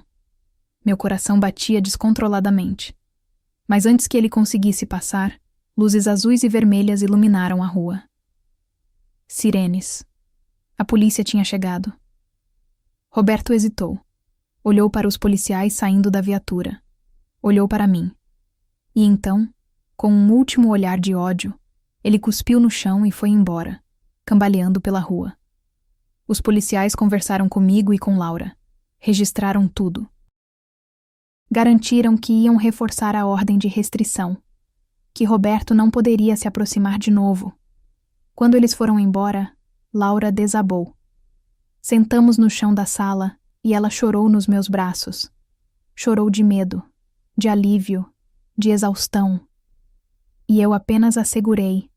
Meu coração batia descontroladamente. Mas antes que ele conseguisse passar, luzes azuis e vermelhas iluminaram a rua. Sirenes. A polícia tinha chegado. Roberto hesitou. Olhou para os policiais saindo da viatura. Olhou para mim. E então, com um último olhar de ódio, ele cuspiu no chão e foi embora, cambaleando pela rua. Os policiais conversaram comigo e com Laura. Registraram tudo. Garantiram que iam reforçar a ordem de restrição, que Roberto não poderia se aproximar de novo. Quando eles foram embora, Laura desabou. Sentamos no chão da sala e ela chorou nos meus braços. Chorou de medo, de alívio, de exaustão. E eu apenas a segurei,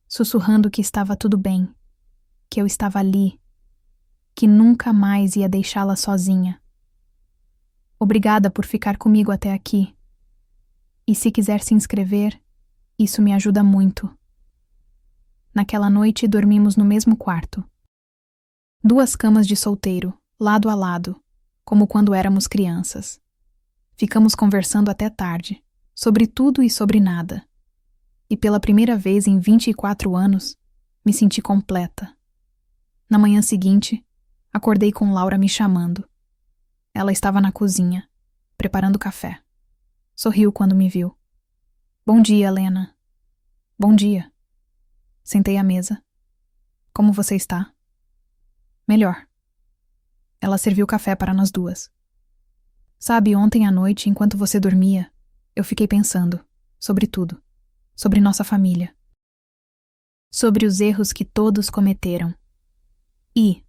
sussurrando que estava tudo bem, que eu estava ali, que nunca mais ia deixá-la sozinha. Obrigada por ficar comigo até aqui. E se quiser se inscrever, isso me ajuda muito. Naquela noite dormimos no mesmo quarto. 2 camas de solteiro, lado a lado, como quando éramos crianças. Ficamos conversando até tarde, sobre tudo e sobre nada. E pela primeira vez em 24 anos, me senti completa. Na manhã seguinte, acordei com Laura me chamando. Ela estava na cozinha, preparando café. Sorriu quando me viu. Bom dia, Helena. Bom dia. Sentei à mesa. Como você está? Melhor. Ela serviu café para nós duas. Sabe, ontem à noite, enquanto você dormia, eu fiquei pensando sobre tudo, sobre nossa família, sobre os erros que todos cometeram. E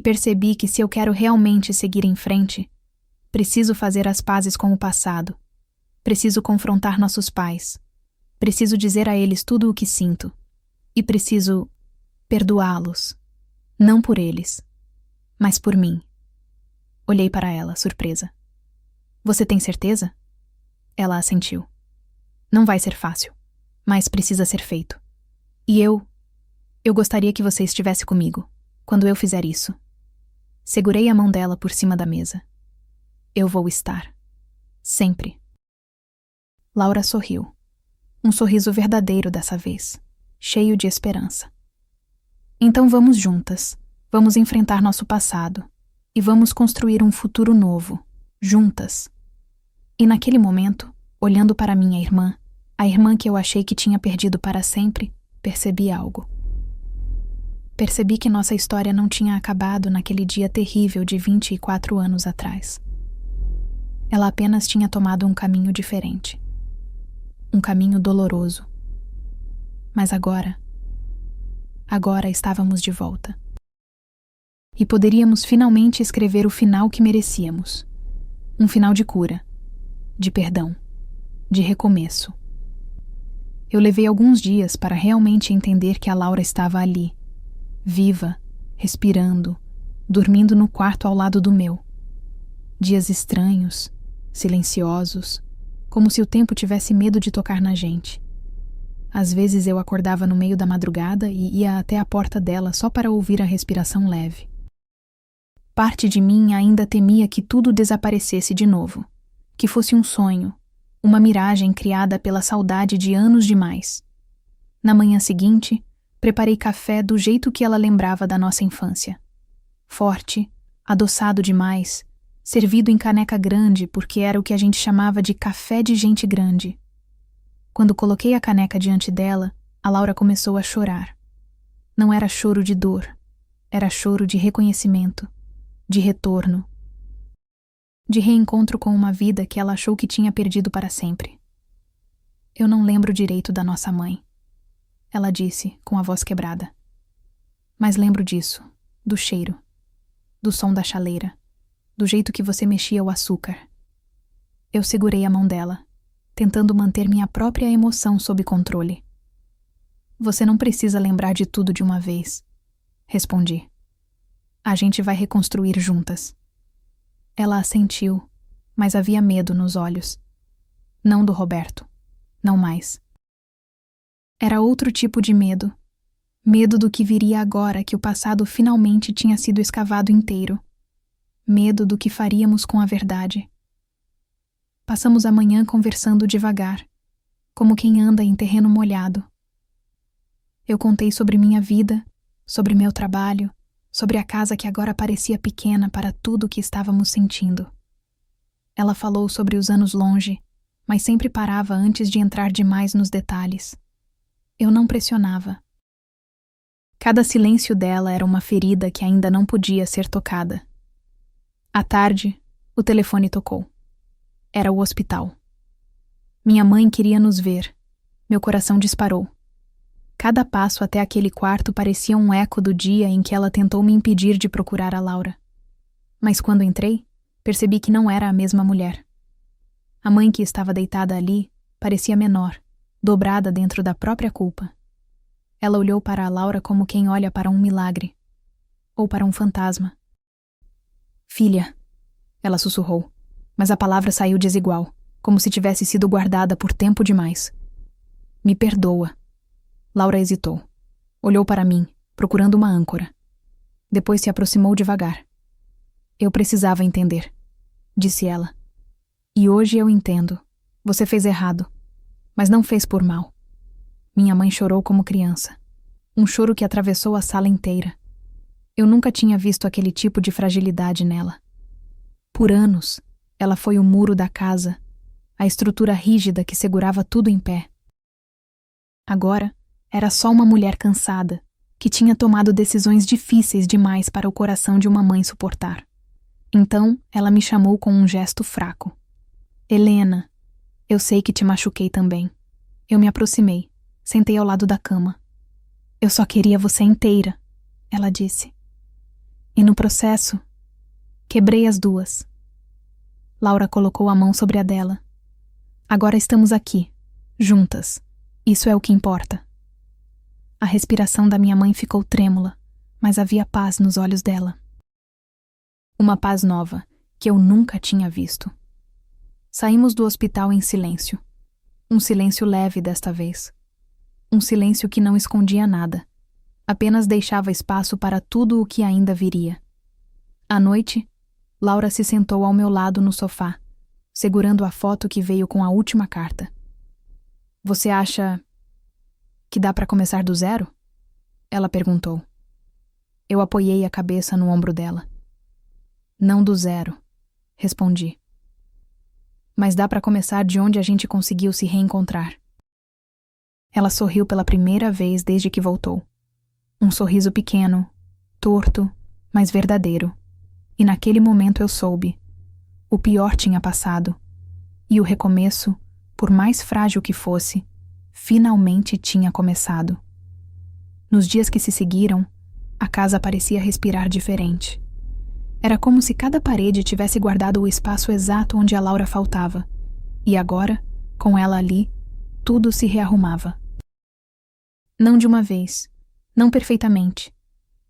percebi que se eu quero realmente seguir em frente, preciso fazer as pazes com o passado, preciso confrontar nossos pais, preciso dizer a eles tudo o que sinto, e preciso perdoá-los, não por eles, mas por mim. Olhei para ela, surpresa. Você tem certeza? Ela assentiu. Não vai ser fácil, mas precisa ser feito. E eu gostaria que você estivesse comigo quando eu fizer isso. Segurei a mão dela por cima da mesa. Eu vou estar. Sempre. Laura sorriu. Um sorriso verdadeiro dessa vez, cheio de esperança. Então vamos juntas. Vamos enfrentar nosso passado. E vamos construir um futuro novo, juntas. E naquele momento, olhando para minha irmã, a irmã que eu achei que tinha perdido para sempre, percebi algo. Percebi que nossa história não tinha acabado naquele dia terrível de 24 anos atrás. Ela apenas tinha tomado um caminho diferente. Um caminho doloroso. Mas agora estávamos de volta. e poderíamos finalmente escrever o final que merecíamos. Um final de cura, de perdão, de recomeço. Eu levei alguns dias para realmente entender que a Laura estava ali, viva, respirando, dormindo no quarto ao lado do meu. Dias estranhos, silenciosos, como se o tempo tivesse medo de tocar na gente. Às vezes eu acordava no meio da madrugada e ia até a porta dela só para ouvir a respiração leve. Parte de mim ainda temia que tudo desaparecesse de novo, que fosse um sonho, uma miragem criada pela saudade de anos demais. Na manhã seguinte, preparei café do jeito que ela lembrava da nossa infância. Forte, adoçado demais, servido em caneca grande porque era o que a gente chamava de café de gente grande. Quando coloquei a caneca diante dela, a Laura começou a chorar. Não era choro de dor, era choro de reconhecimento, de retorno, de reencontro com uma vida que ela achou que tinha perdido para sempre. Eu não lembro direito da nossa mãe, ela disse, com a voz quebrada. Mas lembro disso, do cheiro, do som da chaleira, do jeito que você mexia o açúcar. Eu segurei a mão dela, tentando manter minha própria emoção sob controle. Você não precisa lembrar de tudo de uma vez, respondi. A gente vai reconstruir juntas. Ela assentiu, mas havia medo nos olhos. Não do Roberto, não mais. Era outro tipo de medo. Medo do que viria agora que o passado finalmente tinha sido escavado inteiro. Medo do que faríamos com a verdade. Passamos a manhã conversando devagar, como quem anda em terreno molhado. Eu contei sobre minha vida, sobre meu trabalho, sobre a casa que agora parecia pequena para tudo o que estávamos sentindo. Ela falou sobre os anos longe, mas sempre parava antes de entrar demais nos detalhes. Eu não pressionava. Cada silêncio dela era uma ferida que ainda não podia ser tocada. À tarde, o telefone tocou. Era o hospital. Minha mãe queria nos ver. Meu coração disparou. Cada passo até aquele quarto parecia um eco do dia em que ela tentou me impedir de procurar a Laura. Mas quando entrei, percebi que não era a mesma mulher. A mãe que estava deitada ali parecia menor, dobrada dentro da própria culpa. Ela olhou para a Laura como quem olha para um milagre. Ou para um fantasma. Filha, ela sussurrou, mas a palavra saiu desigual, como se tivesse sido guardada por tempo demais. Me perdoa. Laura hesitou. Olhou para mim, procurando uma âncora. Depois se aproximou devagar. Eu precisava entender, disse ela. E hoje eu entendo. Você fez errado, mas não fez por mal. Minha mãe chorou como criança. Um choro que atravessou a sala inteira. Eu nunca tinha visto aquele tipo de fragilidade nela. Por anos, ela foi o muro da casa, a estrutura rígida que segurava tudo em pé. Agora, era só uma mulher cansada, que tinha tomado decisões difíceis demais para o coração de uma mãe suportar. Então, ela me chamou com um gesto fraco. Helena, eu sei que te machuquei também. Eu me aproximei, sentei ao lado da cama. Eu só queria você inteira, ela disse. E no processo, quebrei as duas. Laura colocou a mão sobre a dela. Agora estamos aqui, juntas. Isso é o que importa. A respiração da minha mãe ficou trêmula, mas havia paz nos olhos dela. Uma paz nova, que eu nunca tinha visto. Saímos do hospital em silêncio. Um silêncio leve desta vez. Um silêncio que não escondia nada, apenas deixava espaço para tudo o que ainda viria. À noite, Laura se sentou ao meu lado no sofá, segurando a foto que veio com a última carta. Você acha que dá para começar do zero? Ela perguntou. Eu apoiei a cabeça no ombro dela. Não do zero, respondi. Mas dá para começar de onde a gente conseguiu se reencontrar. Ela sorriu pela primeira vez desde que voltou. Um sorriso pequeno, torto, mas verdadeiro. E naquele momento eu soube. O pior tinha passado. E o recomeço, por mais frágil que fosse, finalmente tinha começado. Nos dias que se seguiram, A casa parecia respirar diferente. Era como se cada parede tivesse guardado o espaço exato onde a Laura faltava. E agora, com ela ali, tudo se rearrumava. Não de uma vez, não perfeitamente,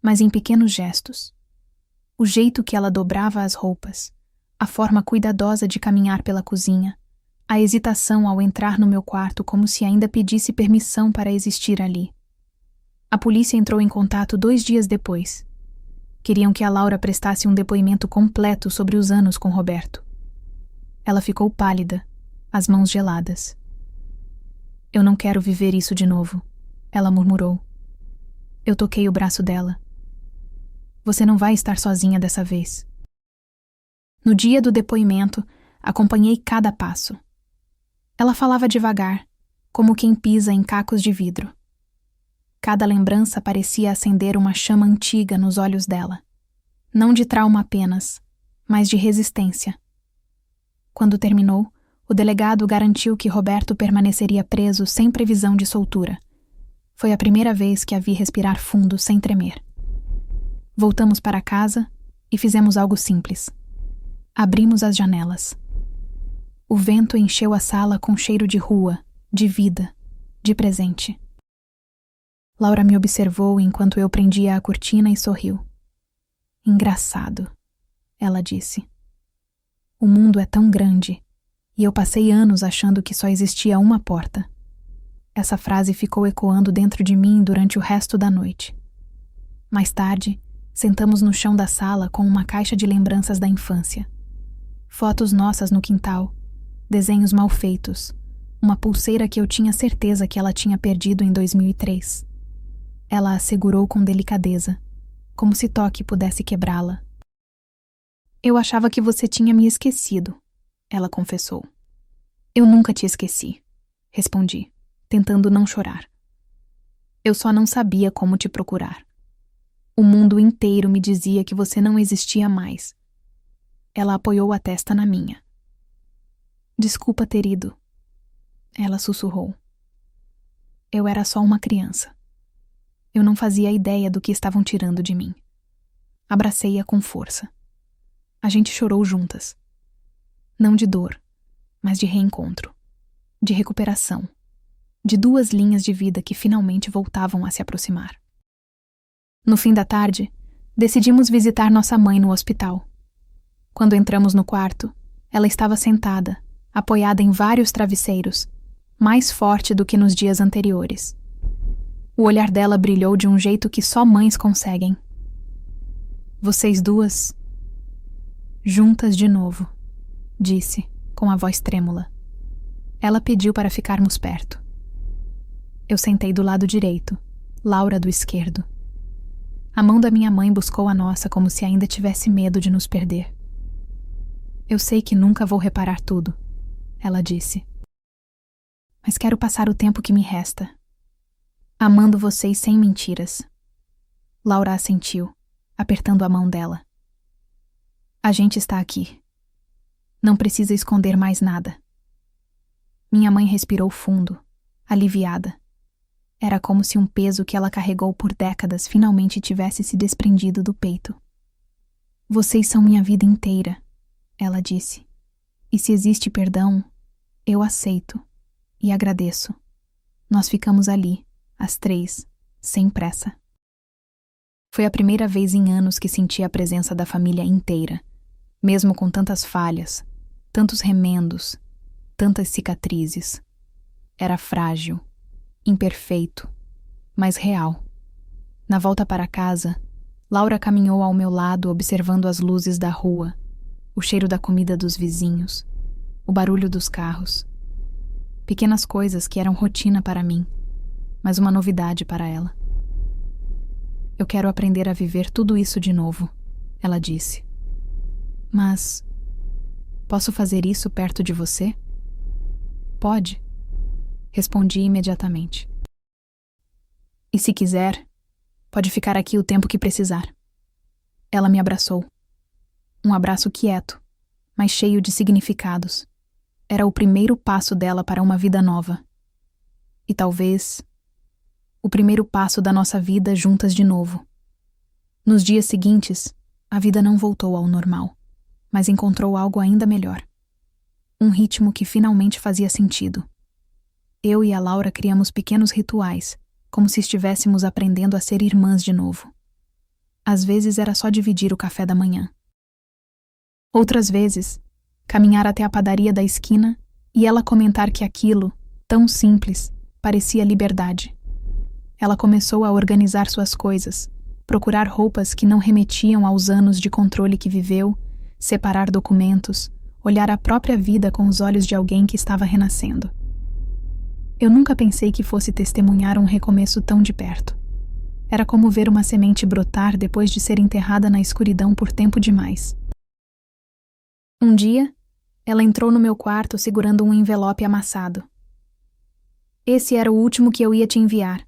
mas em pequenos gestos. O jeito que ela dobrava as roupas, a forma cuidadosa de caminhar pela cozinha, a hesitação ao entrar no meu quarto como se ainda pedisse permissão para existir ali. A polícia entrou em contato 2 dias depois. Queriam que a Laura prestasse um depoimento completo sobre os anos com Roberto. Ela ficou pálida, as mãos geladas. Eu não quero viver isso de novo, ela murmurou. Eu toquei o braço dela. Você não vai estar sozinha dessa vez. No dia do depoimento, acompanhei cada passo. Ela falava devagar, como quem pisa em cacos de vidro. Cada lembrança parecia acender uma chama antiga nos olhos dela. Não de trauma apenas, mas de resistência. Quando terminou, o delegado garantiu que Roberto permaneceria preso sem previsão de soltura. Foi a primeira vez que a vi respirar fundo sem tremer. Voltamos para casa e fizemos algo simples. Abrimos as janelas. O vento encheu a sala com cheiro de rua, de vida, de presente. Laura me observou enquanto eu prendia a cortina e sorriu. Engraçado, ela disse. O mundo é tão grande, e eu passei anos achando que só existia uma porta. Essa frase ficou ecoando dentro de mim durante o resto da noite. Mais tarde, sentamos no chão da sala com uma caixa de lembranças da infância. Fotos nossas no quintal, desenhos mal feitos, uma pulseira que eu tinha certeza que ela tinha perdido em 2003. Ela a segurou com delicadeza, como se toque pudesse quebrá-la. Eu achava que você tinha me esquecido, ela confessou. Eu nunca te esqueci, respondi, tentando não chorar. Eu só não sabia como te procurar. O mundo inteiro me dizia que você não existia mais. Ela apoiou a testa na minha. Desculpa ter ido. Ela sussurrou. Eu era só uma criança. Eu não fazia ideia do que estavam tirando de mim. Abracei-a com força. A gente chorou juntas. Não de dor, mas de reencontro, de recuperação, de 2 linhas de vida que finalmente voltavam a se aproximar. No fim da tarde, decidimos visitar nossa mãe no hospital. Quando entramos no quarto, ela estava sentada, apoiada em vários travesseiros, mais forte do que nos dias anteriores. O olhar dela brilhou de um jeito que só mães conseguem. Vocês duas, juntas de novo, disse, com a voz trêmula. Ela pediu para ficarmos perto. Eu sentei do lado direito, Laura do esquerdo. A mão da minha mãe buscou a nossa como se ainda tivesse medo de nos perder. Eu sei que nunca vou reparar tudo, ela disse. Mas quero passar o tempo que me resta, amando vocês sem mentiras. Laura assentiu, apertando a mão dela. A gente está aqui. Não precisa esconder mais nada. Minha mãe respirou fundo, aliviada. Era como se um peso que ela carregou por décadas finalmente tivesse se desprendido do peito. Vocês são minha vida inteira, ela disse. E se existe perdão, eu aceito e agradeço. Nós ficamos ali, as 3, sem pressa. Foi a primeira vez em anos que senti a presença da família inteira, mesmo com tantas falhas, tantos remendos, tantas cicatrizes. Era frágil, imperfeito, mas real. Na volta para casa, Laura caminhou ao meu lado observando as luzes da rua, o cheiro da comida dos vizinhos, o barulho dos carros. Pequenas coisas que eram rotina para mim, mas uma novidade para ela. Eu quero aprender a viver tudo isso de novo, ela disse. Mas posso fazer isso perto de você? Pode, respondi imediatamente. E se quiser, pode ficar aqui o tempo que precisar. Ela me abraçou. Um abraço quieto, mas cheio de significados. Era o primeiro passo dela para uma vida nova. E talvez o primeiro passo da nossa vida juntas de novo. Nos dias seguintes, a vida não voltou ao normal, mas encontrou algo ainda melhor. Um ritmo que finalmente fazia sentido. Eu e a Laura criamos pequenos rituais, como se estivéssemos aprendendo a ser irmãs de novo. Às vezes era só dividir o café da manhã. Outras vezes, caminhar até a padaria da esquina e ela comentar que aquilo, tão simples, parecia liberdade. Ela começou a organizar suas coisas, procurar roupas que não remetiam aos anos de controle que viveu, separar documentos, olhar a própria vida com os olhos de alguém que estava renascendo. Eu nunca pensei que fosse testemunhar um recomeço tão de perto. Era como ver uma semente brotar depois de ser enterrada na escuridão por tempo demais. Um dia, ela entrou no meu quarto segurando um envelope amassado. "Esse era o último que eu ia te enviar",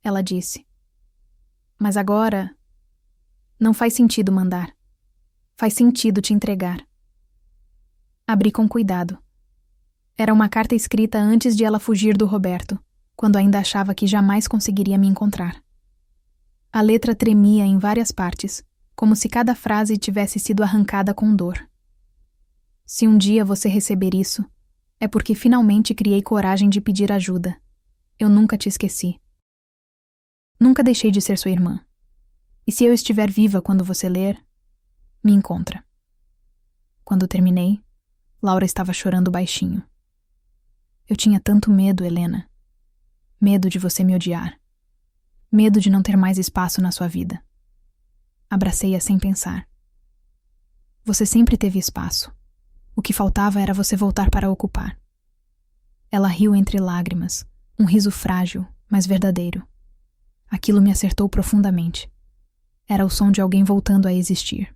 ela disse. "Mas agora, não faz sentido mandar. Faz sentido te entregar." Abri com cuidado. Era uma carta escrita antes de ela fugir do Roberto, quando ainda achava que jamais conseguiria me encontrar. A letra tremia em várias partes, como se cada frase tivesse sido arrancada com dor. "Se um dia você receber isso, é porque finalmente criei coragem de pedir ajuda. Eu nunca te esqueci. Nunca deixei de ser sua irmã. E se eu estiver viva quando você ler, me encontra." Quando terminei, Laura estava chorando baixinho. "Eu tinha tanto medo, Helena. Medo de você me odiar. Medo de não ter mais espaço na sua vida." Abracei-a sem pensar. "Você sempre teve espaço. O que faltava era você voltar para ocupar." Ela riu entre lágrimas, um riso frágil, mas verdadeiro. Aquilo me acertou profundamente. Era o som de alguém voltando a existir.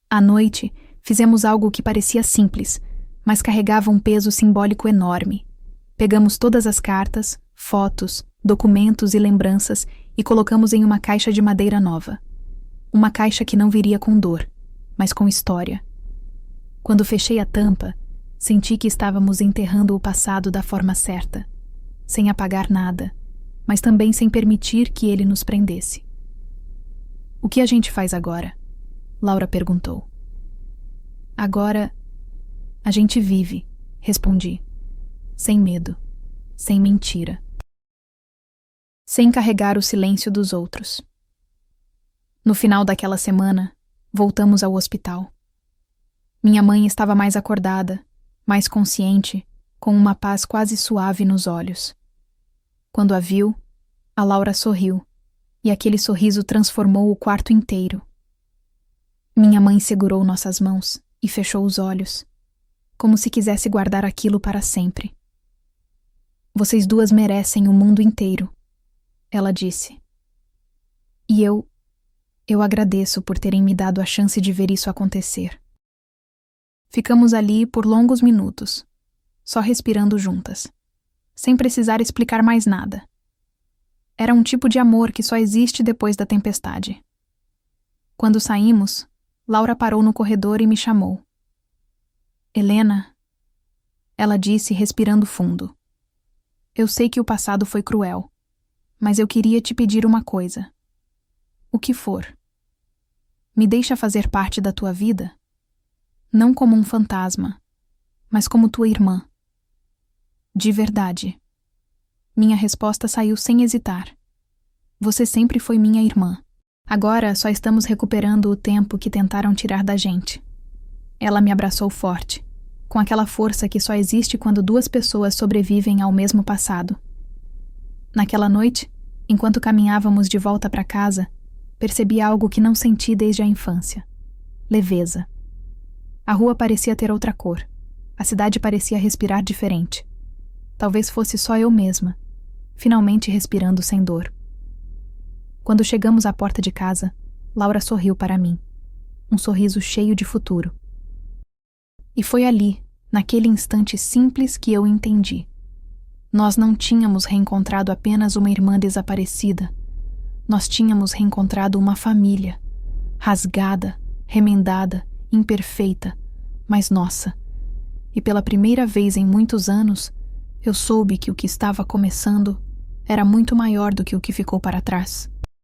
À noite, fizemos algo que parecia simples, mas carregava um peso simbólico enorme. Pegamos todas as cartas, fotos, documentos e lembranças e colocamos em uma caixa de madeira nova. Uma caixa que não viria com dor, mas com história. Quando fechei a tampa, senti que estávamos enterrando o passado da forma certa, sem apagar nada, mas também sem permitir que ele nos prendesse. "O que a gente faz agora?" Laura perguntou. "Agora, a gente vive", respondi, sem medo, sem mentira, sem carregar o silêncio dos outros. No final daquela semana, voltamos ao hospital. Minha mãe estava mais acordada, mais consciente, com uma paz quase suave nos olhos. Quando a viu, a Laura sorriu, e aquele sorriso transformou o quarto inteiro. Minha mãe segurou nossas mãos e fechou os olhos, como se quisesse guardar aquilo para sempre. "Vocês duas merecem o mundo inteiro", ela disse. "E eu agradeço por terem me dado a chance de ver isso acontecer." Ficamos ali por longos minutos, só respirando juntas, sem precisar explicar mais nada. Era um tipo de amor que só existe depois da tempestade. Quando saímos, Laura parou no corredor e me chamou. "Helena", ela disse respirando fundo. "Eu sei que o passado foi cruel, mas eu queria te pedir uma coisa. O que for. Me deixa fazer parte da tua vida? Não como um fantasma, mas como tua irmã. De verdade." Minha resposta saiu sem hesitar. "Você sempre foi minha irmã. Agora só estamos recuperando o tempo que tentaram tirar da gente." Ela me abraçou forte, com aquela força que só existe quando duas pessoas sobrevivem ao mesmo passado. Naquela noite, enquanto caminhávamos de volta para casa, percebi algo que não senti desde a infância: leveza. A rua parecia ter outra cor. A cidade parecia respirar diferente. Talvez fosse só eu mesma, finalmente respirando sem dor. Quando chegamos à porta de casa, Laura sorriu para mim. Um sorriso cheio de futuro. E foi ali, naquele instante simples, que eu entendi. Nós não tínhamos reencontrado apenas uma irmã desaparecida. Nós tínhamos reencontrado uma família. Rasgada, remendada, imperfeita, mas nossa. E pela primeira vez em muitos anos, eu soube que o que estava começando era muito maior do que o que ficou para trás.